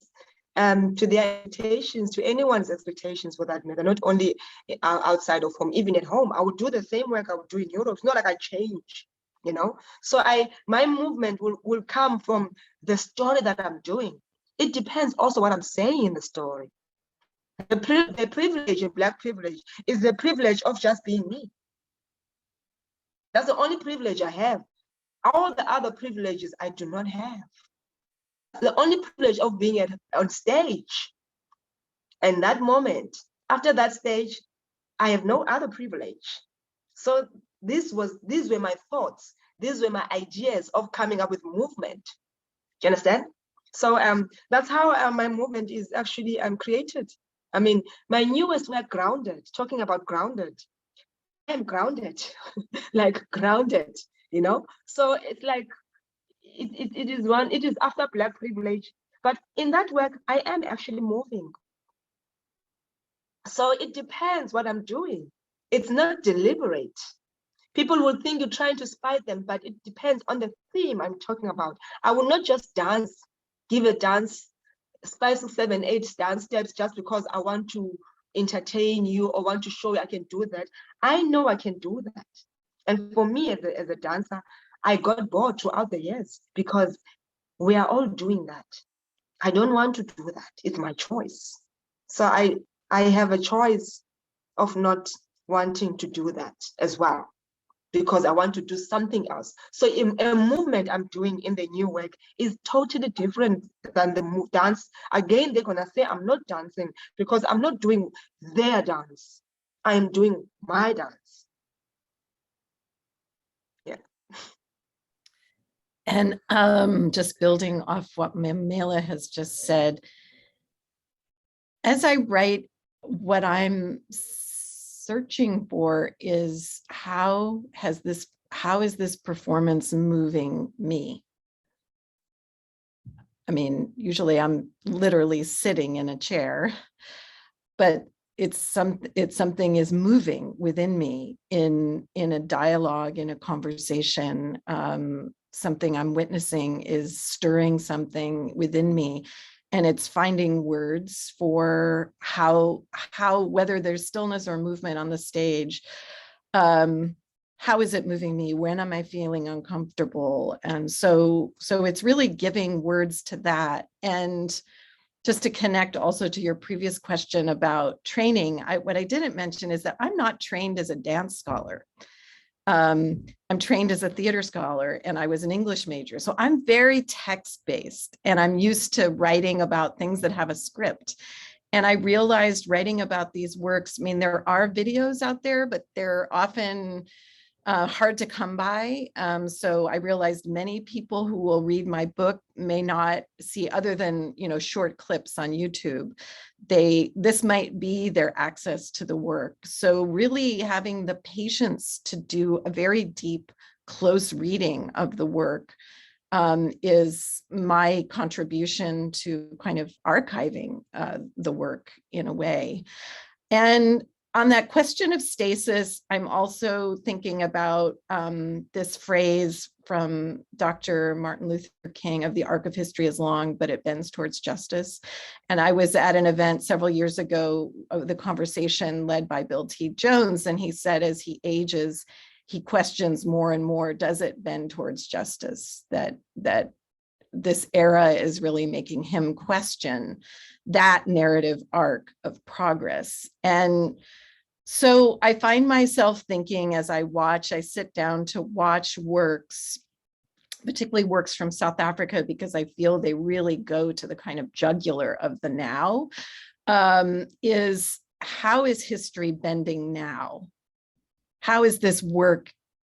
D: to their expectations, to anyone's expectations for that matter, not only outside of home, even at home. I would do the same work I would do in Europe. It's not like I change, you know? So my movement will come from the story that I'm doing. It depends also what I'm saying in the story. The privilege of Black privilege is the privilege of just being me. That's the only privilege I have. All the other privileges I do not have. The only privilege of being on stage. And that moment, after that stage, I have no other privilege. So these were my thoughts. These were my ideas of coming up with movement. Do you understand? So that's how my movement is actually created. I mean, my newest work, Grounded, talking about grounded. I am grounded, like grounded, you know? So it's like, it is after Black privilege, but in that work, I am actually moving. So it depends what I'm doing. It's not deliberate. People will think you're trying to spite them, but it depends on the theme I'm talking about. I will not just dance, give a dance, 5, 6, 7, 8 dance steps just because I want to entertain you or want to show you I can do that. I know I can do that. And for me as a dancer, I got bored throughout the years because we are all doing that. I don't want to do that. It's my choice. So I have a choice of not wanting to do that as well, because I want to do something else. So a movement I'm doing in the new work is totally different than the dance. Again, they're gonna say I'm not dancing because I'm not doing their dance. I am doing my dance. Yeah.
G: And just building off what Mamela has just said, as I write, what I'm searching for is how is this performance moving me? I mean, usually I'm literally sitting in a chair, but it's something is moving within me in a dialogue, in a conversation. Something I'm witnessing is stirring something within me. and it's finding words for how whether there's stillness or movement on the stage, how is it moving me? When am I feeling uncomfortable? And so it's really giving words to that. And just to connect also to your previous question about training, what I didn't mention is that I'm not trained as a dance scholar. I'm trained as a theater scholar, and I was an English major. So I'm very text-based, and I'm used to writing about things that have a script. And I realized writing about these works, I mean, there are videos out there, but they're often hard to come by. So I realized many people who will read my book may not see, other than, you know, short clips on YouTube, this might be their access to the work. So really having the patience to do a very deep, close reading of the work is my contribution to kind of archiving the work in a way. And on that question of stasis, I'm also thinking about this phrase from Dr. Martin Luther King of the arc of history is long, but it bends towards justice. And I was at an event several years ago, the conversation led by Bill T. Jones, and he said as he ages, he questions more and more, does it bend towards justice? That this era is really making him question that narrative arc of progress. And so I find myself thinking as I sit down to watch works, particularly works from South Africa, because I feel they really go to the kind of jugular of the now, is how is history bending now? How is this work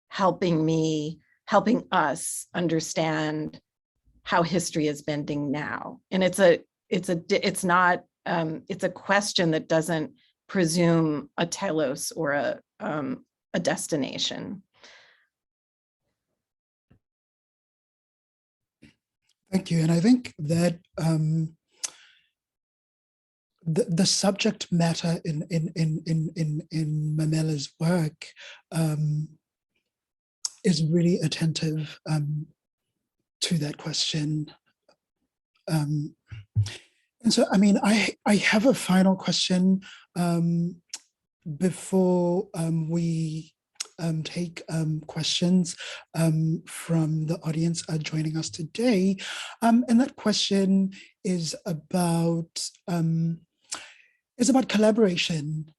G: helping us understand how history is bending now? And it's a question that doesn't presume a telos or a destination.
C: Thank you. And I think that the subject matter in Mamela's work is really attentive to that question. And so, I mean, I have a final question before we take questions from the audience joining us today. And that question is about collaboration.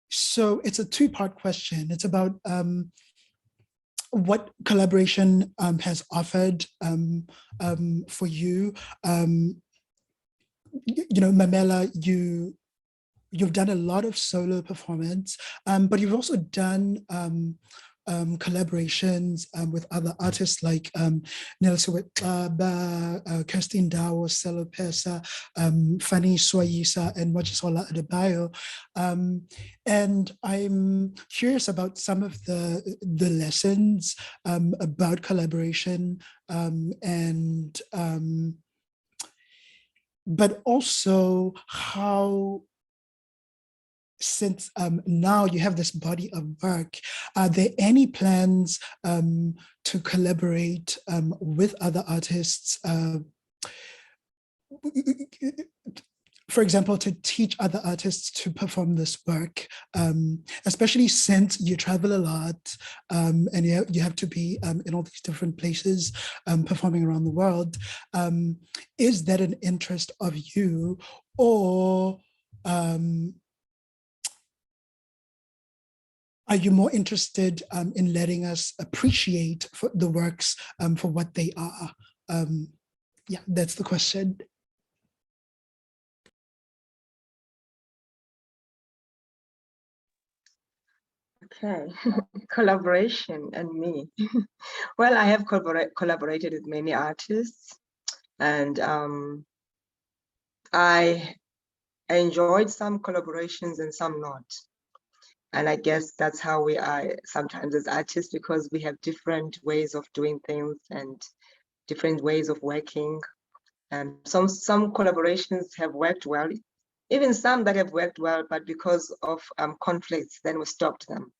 C: So it's a two-part question. It's about what collaboration has offered for you. You know, Mamela, you've done a lot of solo performance, but you've also done collaborations with other artists like Nelson Wetaba, Kirsten Dawo, Selo Pesa, Fanny Swayisa, and Mojisola Adebayo. And I'm curious about some of the lessons about collaboration but also how, since now you have this body of work, are there any plans to collaborate with other artists? For example, to teach other artists to perform this work, especially since you travel a lot and you have to be in all these different places performing around the world. Is that an interest of you, or are you more interested in letting us appreciate the works for what they are? Yeah, that's the question.
D: Okay, collaboration and me. Well, I have collaborated with many artists, and I enjoyed some collaborations and some not. And I guess that's how we are sometimes as artists, because we have different ways of doing things and different ways of working. And some collaborations have worked well, even some that have worked well, but because of conflicts, then we stopped them.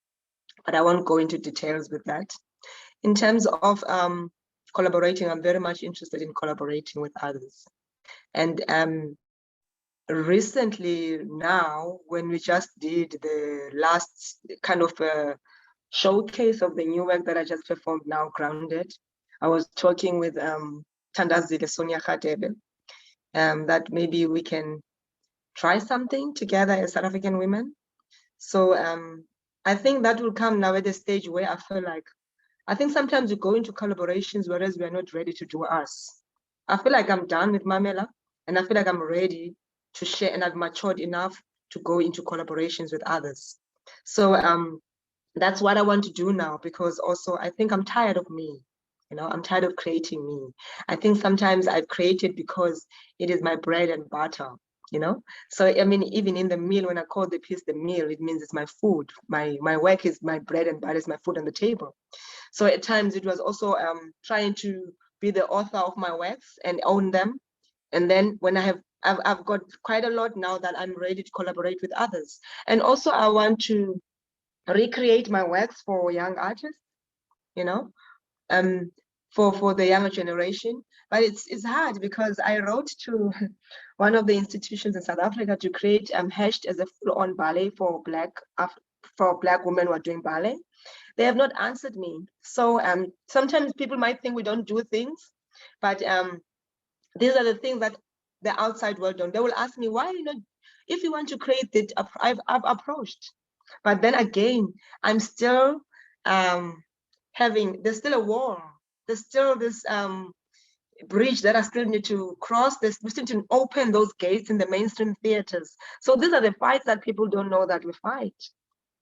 D: But I won't go into details with that. In terms of collaborating. I'm very much interested in collaborating with others. And recently now, when we just did the last kind of showcase of the new work that I just performed now, Grounded, I was talking with Thandazile Sonia Khadebe, that maybe we can try something together as South African women. So I think that will come now at the stage where I feel like, I think sometimes we go into collaborations whereas we are not ready to do us. I feel like I'm done with Mamela, and I feel like I'm ready to share, and I've matured enough to go into collaborations with others. So that's what I want to do now, because also I think I'm tired of me. You know, I'm tired of creating me. I think sometimes I've created because it is my bread and butter, you know? So, I mean, even in the meal, when I call the piece the meal, it means it's my food. My work is my bread and butter, is my food on the table. So at times it was also trying to be the author of my works and own them. And then when I've got quite a lot now that I'm ready to collaborate with others. And also I want to recreate my works for young artists, you know, for the younger generation. But it's hard because I wrote to one of the institutions in South Africa to create Hashed as a full-on ballet for Black women who are doing ballet. They have not answered me. So sometimes people might think we don't do things, but these are the things that the outside world don't. They will ask me, why, you know, if you want to create it, I've approached. But then again, I'm still there's still a wall. There's still this bridge that I still need to cross. We still need to open those gates in the mainstream theaters. So these are the fights that people don't know that we fight.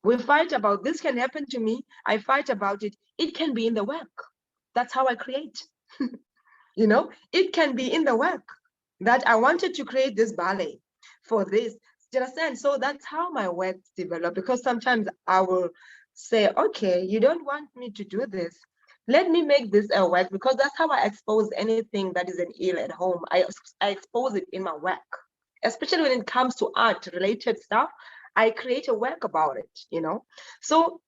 D: We fight about, this can happen to me. I fight about it. It can be in the work. That's how I create. You know, it can be in the work that I wanted to create this ballet for this. Do you understand? So that's how my work developed, because sometimes I will say, okay, you don't want me to do this. Let me make this a work, because that's how I expose anything that is an ill at home. I expose it in my work, especially when it comes to art related stuff. I create a work about it, you know? So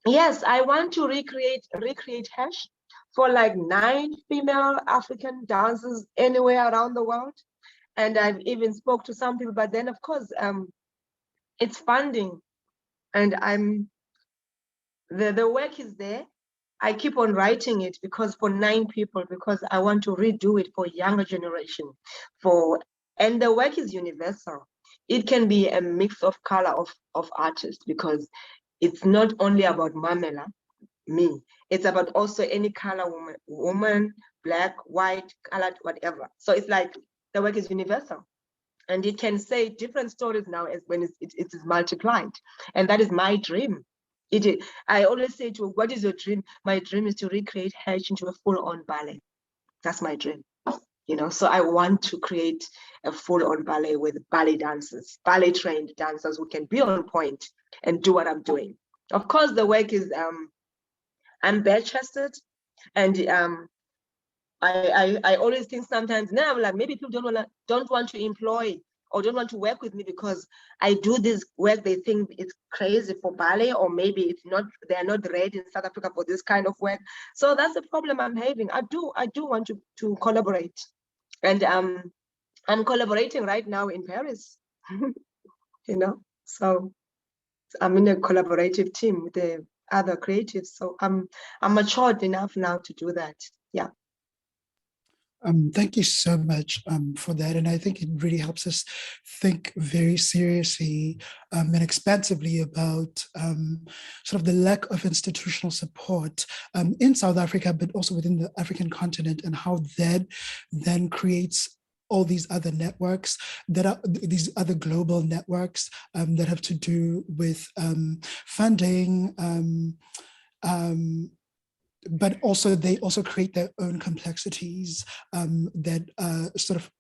D: yes, I want to recreate Hash for like 9 female African dancers anywhere around the world. And I've even spoke to some people, but then of course, it's funding, and the work is there. I keep on writing it because for 9 people, because I want to redo it for younger generation. And the work is universal. It can be a mix of color of artists, because it's not only about Mamela, me. It's about also any color woman, Black, white, colored, whatever. So it's like the work is universal. And it can say different stories now as when it is multiplied. And that is my dream. I always say to, what is your dream? My dream is to recreate Hash into a full-on ballet. That's my dream. You know, so I want to create a full-on ballet with ballet dancers, ballet trained dancers who can be on point and do what I'm doing. Of course, the work is, I'm bare-chested, and I always think sometimes now, I'm like, maybe people don't want to employ or don't want to work with me because I do this work. They think it's crazy for ballet, or maybe it's not. They are not ready in South Africa for this kind of work. So that's the problem I'm having. I do want to collaborate, and I'm collaborating right now in Paris. You know, so I'm in a collaborative team with the other creatives. So I'm matured enough now to do that. Yeah.
C: Thank you so much for that. And I think it really helps us think very seriously and expansively about sort of the lack of institutional support in South Africa, but also within the African continent, and how that then creates all these other networks that are these other global networks that have to do with funding, but also they also create their own complexities that are sort of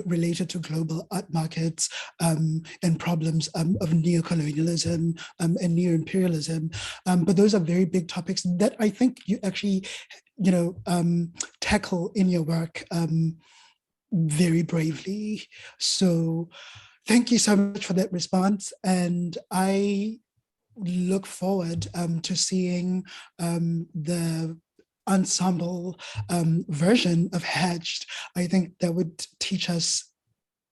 C: related to global art markets and problems of neocolonialism and neo-imperialism. But those are very big topics that I think you actually, tackle in your work very bravely. So thank you so much for that response. And I look forward to seeing the ensemble version of Hedged. I think that would teach us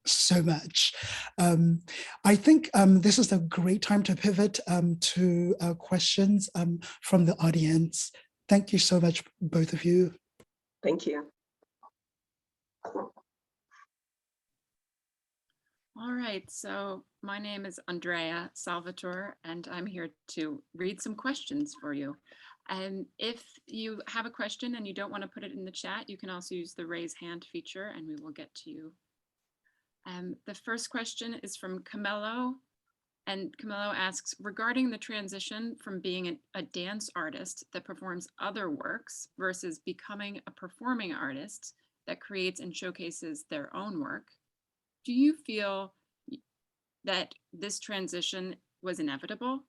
C: so much. I think this is a great time to pivot to questions from the audience. Thank you so much, both of you.
D: Thank you.
H: All right, so my name is Andrea Salvatore, and I'm here to read some questions for you. And if you have a question and you don't want to put it in the chat, you can also use the raise hand feature and we will get to you. The first question is from Camilo, and Camilo asks, regarding the transition from being a dance artist that performs other works versus becoming a performing artist that creates and showcases their own work, do you feel that this transition was inevitable,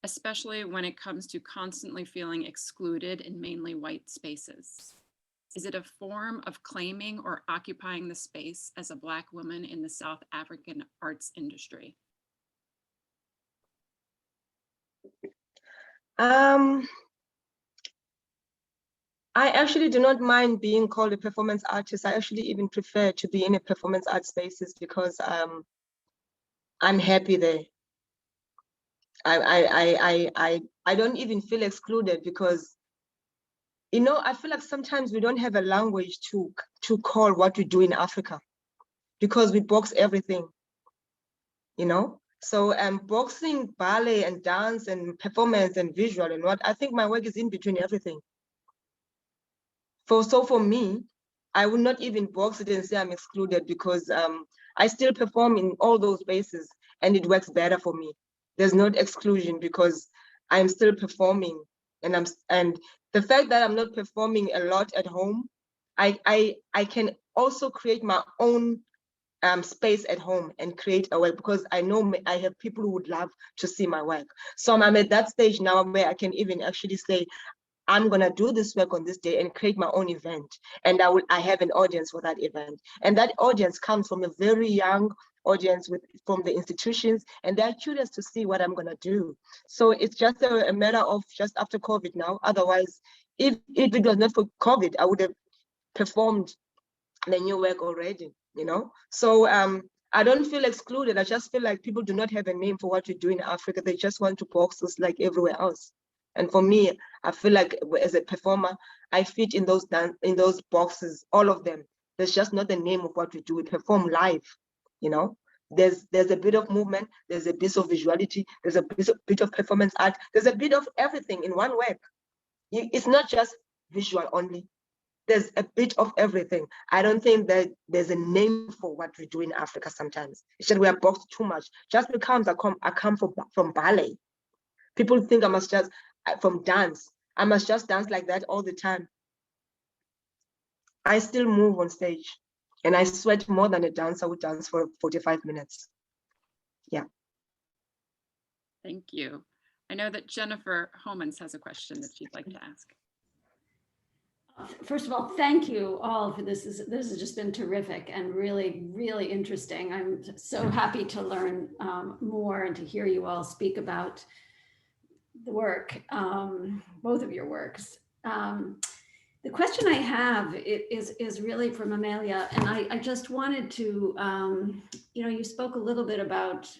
H: especially when it comes to constantly feeling excluded in mainly white spaces? Is it a form of claiming or occupying the space as a Black woman in the South African arts industry?
D: I actually do not mind being called a performance artist. I actually even prefer to be in a performance art spaces because I'm happy there. I don't even feel excluded because, you know, I feel like sometimes we don't have a language to call what we do in Africa because we box everything, you know? So boxing, ballet and dance and performance and visual and what, I think my work is in between everything. So for me, I would not even box it and say I'm excluded because I still perform in all those spaces and it works better for me. There's no exclusion because I'm still performing, and the fact that I'm not performing a lot at home, I can also create my own space at home and create a work because I know I have people who would love to see my work. So I'm at that stage now where I can even actually say, I'm gonna do this work on this day and create my own event. And I have an audience for that event. And that audience comes from a very young audience from the institutions, and they're curious to see what I'm gonna do. So it's just a matter of just after COVID now. Otherwise, if it was not for COVID, I would have performed the new work already, you know? So I don't feel excluded. I just feel like people do not have a name for what we do in Africa. They just want to box us like everywhere else. And for me, I feel like as a performer, I fit in those boxes, all of them. There's just not the name of what we do. We perform live, you know. There's a bit of movement, there's a bit of visuality, there's a bit of performance art, there's a bit of everything in one work. It's not just visual only. There's a bit of everything. I don't think that there's a name for what we do in Africa sometimes. It's just we are boxed too much. Just because I come from ballet. People think I must just, from dance, I must just dance like that all the time. I still move on stage and I sweat more than a dancer would dance for 45 minutes. Yeah.
H: Thank you. I know that Jennifer Homans has a question that she'd like to ask.
A: First of all, thank you all for this. This has just been terrific and really, really interesting. I'm so happy to learn more and to hear you all speak about the work, both of your works. The question I have is really from Amelia, and I just wanted to, you know, you spoke a little bit about,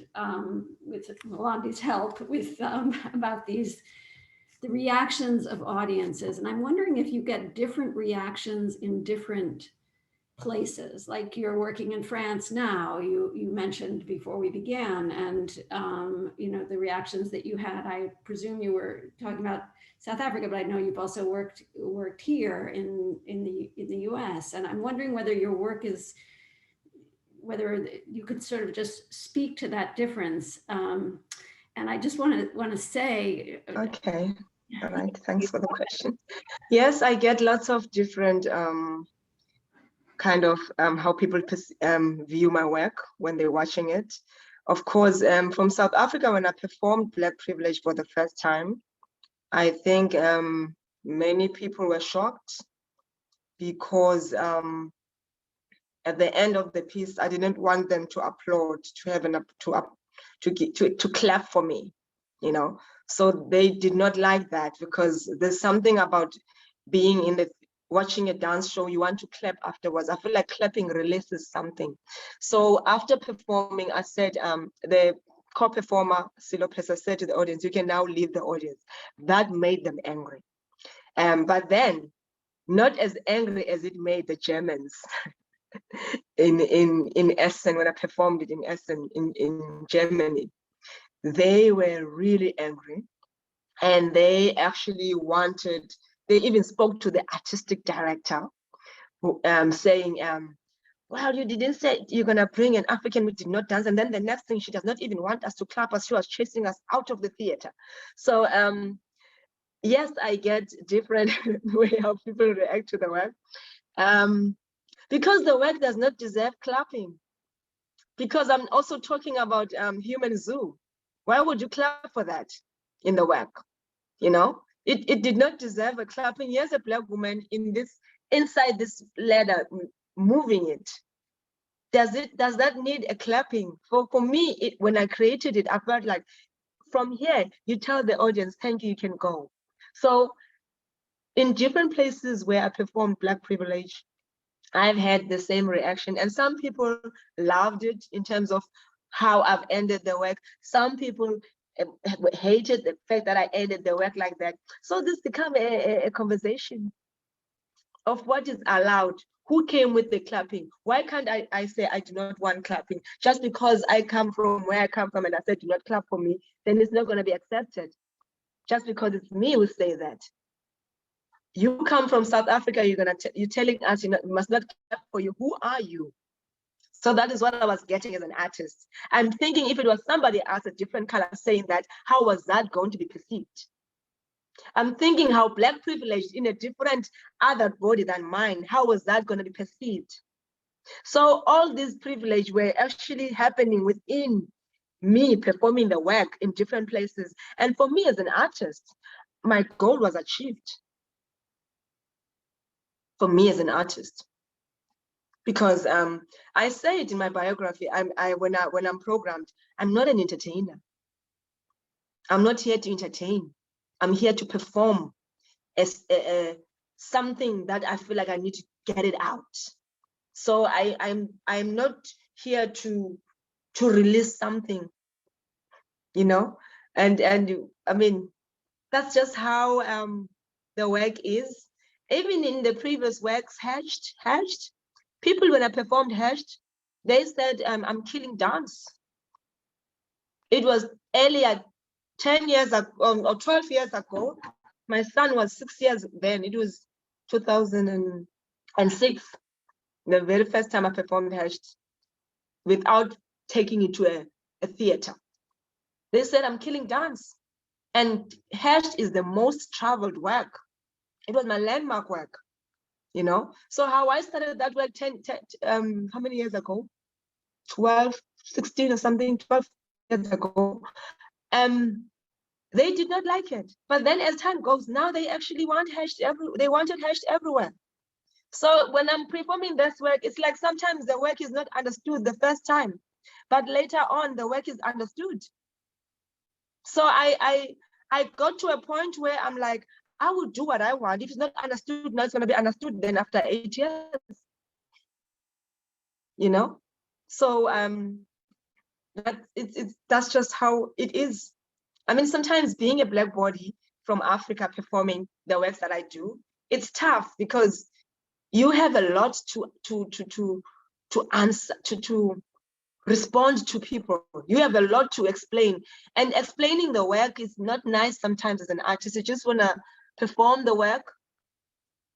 A: with Melandi's help, with about the reactions of audiences, and I'm wondering if you get different reactions in different places. Like you're working in France now, you mentioned before we began, and you know, the reactions that you had. I presume you were talking about South Africa, but I know you've also worked here in the US, and I'm wondering whether your work is, whether you could sort of just speak to that difference. And I just want to say,
D: okay, all right, thanks for the question. Yes, I get lots of different kind of how people view my work when they're watching it. Of course, from South Africa, when I performed Black Privilege for the first time, I think many people were shocked because at the end of the piece, I didn't want them to applaud, to have to clap for me, you know. So they did not like that because there's something about being in the watching a dance show, you want to clap afterwards. I feel like clapping releases something. So after performing, I said, the co-performer, Silo Plesa, said to the audience, you can now leave the audience. That made them angry. But then, not as angry as it made the Germans in Essen, when I performed it in Essen in Germany. They were really angry. And they actually wanted, they even spoke to the artistic director, saying, well, you didn't say you're going to bring an African who did not dance. And then the next thing, she does not even want us to clap as she was chasing us out of the theater. So yes, I get different way how people react to the work. Because the work does not deserve clapping. Because I'm also talking about human zoo. Why would you clap for that in the work? You know, it did not deserve a clapping. Here's a Black woman inside this ladder, moving it. Does that need a clapping? For me, when I created it, I felt like from here, you tell the audience, thank you, you can go. So in different places where I performed Black privilege, I've had the same reaction. And some people loved it in terms of how I've ended the work. Some people hated the fact that I ended the work like that. So this became a conversation of what is allowed. Who came with the clapping? Why can't I say I do not want clapping? Just because I come from where I come from and I said do not clap for me, then it's not going to be accepted. Just because it's me who say that. You come from South Africa, you're telling us you must not clap for you. Who are you? So that is what I was getting as an artist. I'm thinking if it was somebody else, a different color saying that, how was that going to be perceived? I'm thinking how Black privilege in a different other body than mine, how was that going to be perceived? So all these privilege were actually happening within me performing the work in different places. And for me as an artist, my goal was achieved. For me as an artist. Because I say it in my biography, when I'm programmed, I'm not an entertainer. I'm not here to entertain. I'm here to perform as something that I feel like I need to get it out. So I'm not here to release something, you know, and I mean that's just how the work is. Even in the previous works, Hatched, people when I performed Hatched, they said I'm killing dance. It was earlier, 10 years ago or 12 years ago. My son was 6 years then. It was 2006, the very first time I performed Hatched without taking it to a theater. They said I'm killing dance. And Hatched is the most traveled work. It was my landmark work, you know? So how I started that work how many years ago? 12, 16 or something, 12 years ago. They did not like it. But then as time goes, now they actually want Hatched they wanted Hatched everywhere. So when I'm performing this work, it's like sometimes the work is not understood the first time, but later on the work is understood. So I got to a point where I'm like, I will do what I want. If it's not understood, now it's going to be understood then after 8 years. You know? So that's just how it is. I mean, sometimes being a Black body from Africa performing the works that I do, it's tough because you have a lot to answer, to respond to people. You have a lot to explain, and explaining the work is not nice sometimes as an artist. You just want to perform the work,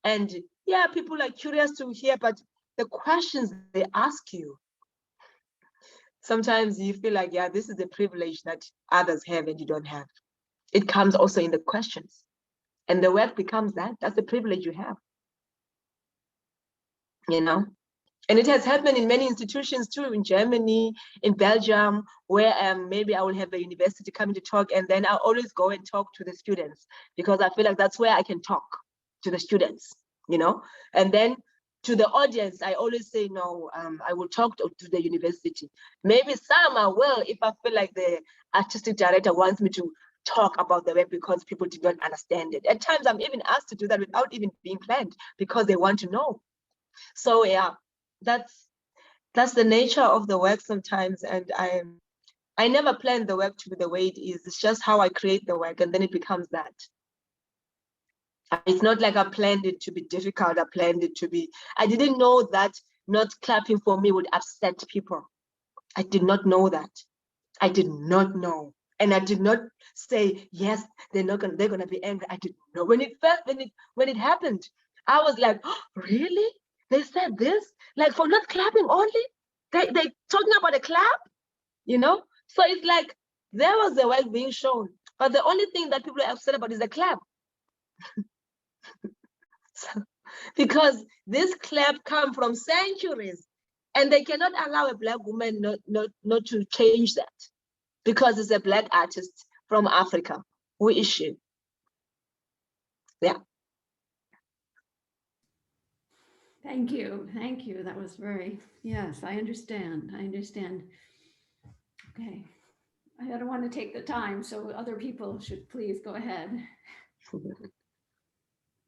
D: and yeah, people are curious to hear, but the questions they ask you, sometimes you feel like, yeah, this is a privilege that others have and you don't have. It comes also in the questions, and the work becomes that's the privilege you have, you know. And it has happened in many institutions too, in Germany, in Belgium, where maybe I will have a university coming to talk, and then I'll always go and talk to the students because I feel like that's where I can talk to the students, you know. And then to the audience, I always say, no, I will talk to the university. Maybe some I will if I feel like the artistic director wants me to talk about the work because people did not understand it. At times, I'm even asked to do that without even being planned because they want to know. So yeah, that's the nature of the work sometimes. And I never planned the work to be the way it is. It's just how I create the work, and then it becomes that. It's not like I planned it to be difficult. I planned it to be, I didn't know that not clapping for me would upset people. I did not know that. I did not know. And I did not say, yes, they're gonna be angry. I didn't know. When it happened, I was like, oh, really? They said this? Like for not clapping only? They talking about a clap, you know? So it's like there was the work being shown, but the only thing that people are upset about is the clap. So, because this clap come from centuries, and they cannot allow a Black woman not to change that because it's a Black artist from Africa. Who is she? Yeah.
A: Thank you. Thank you. That was very, yes, I understand. I understand. Okay. I don't want to take the time, so other people should please go ahead.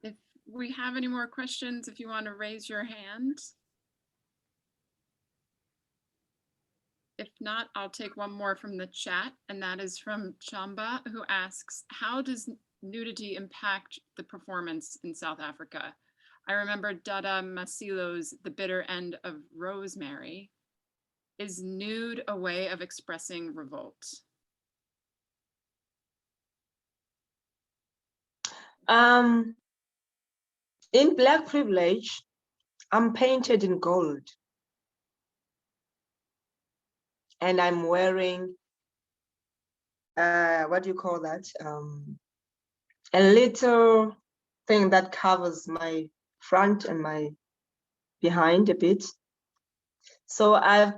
H: If we have any more questions, if you want to raise your hand. If not, I'll take one more from the chat, and that is from Chamba, who asks, how does nudity impact the performance in South Africa? I remember Dada Masilo's The Bitter End of Rosemary. Is nude a way of expressing revolt?
D: In Black privilege, I'm painted in gold. And I'm wearing, what do you call that? A little thing that covers my front and my behind a bit. So I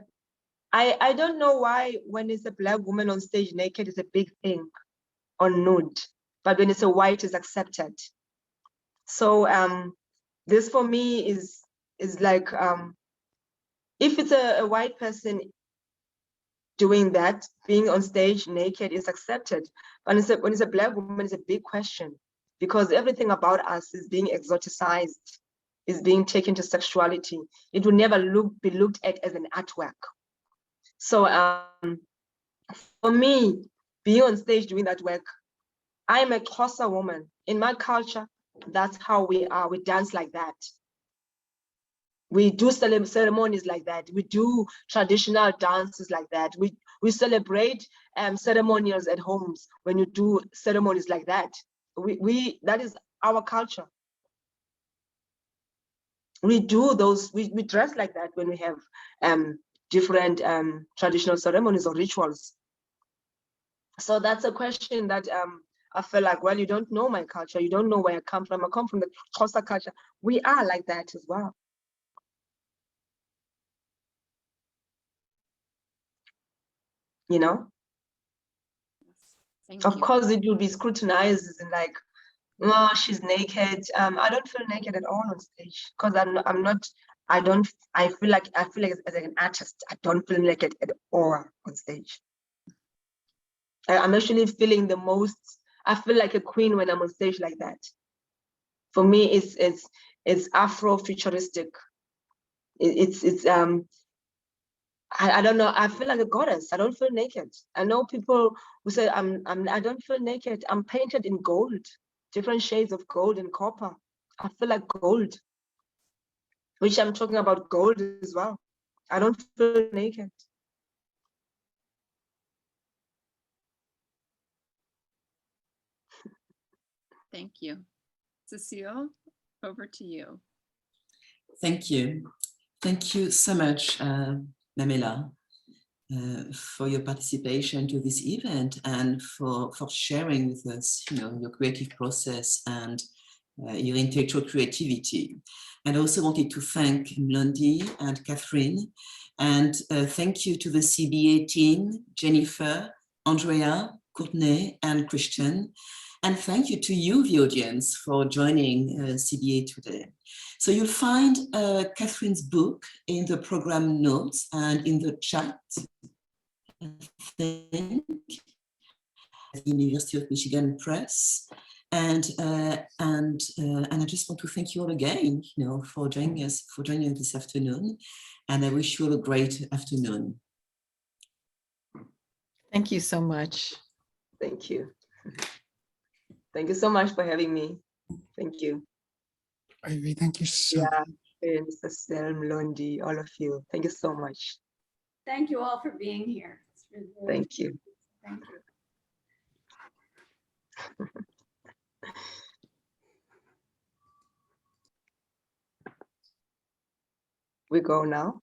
D: don't know why when it's a Black woman on stage naked is a big thing on nude, but when it's a white is accepted. So this for me is like, if it's a white person doing that, being on stage naked is accepted. But when it's a Black woman, it's a big question, because everything about us is being exoticized, is being taken to sexuality. It will never be looked at as an artwork. So for me, being on stage doing that work, I'm a Xhosa woman. In my culture, that's how we are. We dance like that. We do ceremonies like that. We do traditional dances like that. We celebrate ceremonials at homes when you do ceremonies like that. That is our culture. We do those, we dress like that when we have different traditional ceremonies or rituals. So that's a question that I feel like, well, you don't know my culture. You don't know where I come from. I come from the Xhosa culture. We are like that as well. You know?
H: Thank
D: of
H: you.
D: course, it will be scrutinized and like, oh, she's naked. I don't feel naked at all on stage because I feel like as an artist, I don't feel naked at all on stage. I'm actually feeling the most, I feel like a queen when I'm on stage like that. For me, it's Afro-futuristic. I don't know, I feel like a goddess. I don't feel naked. I know people who say I don't feel naked. I'm painted in gold, different shades of gold and copper. I feel like gold, which I'm talking about gold as well. I don't feel naked.
H: Thank you. Cecile, over to you.
B: Thank you. Thank you so much, Namela, for your participation to this event and for sharing with us, your creative process and your intellectual creativity. And I also wanted to thank Mlondi and Catherine, and thank you to the CBA team, Jennifer, Andrea, Courtney, and Christian. And thank you to you, the audience, for joining CBA today. So you'll find Catherine's book in the program notes and in the chat, I think. the University of Michigan Press. And I just want to thank you all again, for joining us this afternoon. And I wish you all a great afternoon.
G: Thank you so much.
D: Thank you. Thank you so much for having me. Thank you.
C: Ivy, thank you so
D: Yeah, and Mr. Selm, Londi, all of you. Thank you so much.
A: Thank you all for being here. It's really-
D: Thank you.
A: Thank you.
D: We go now.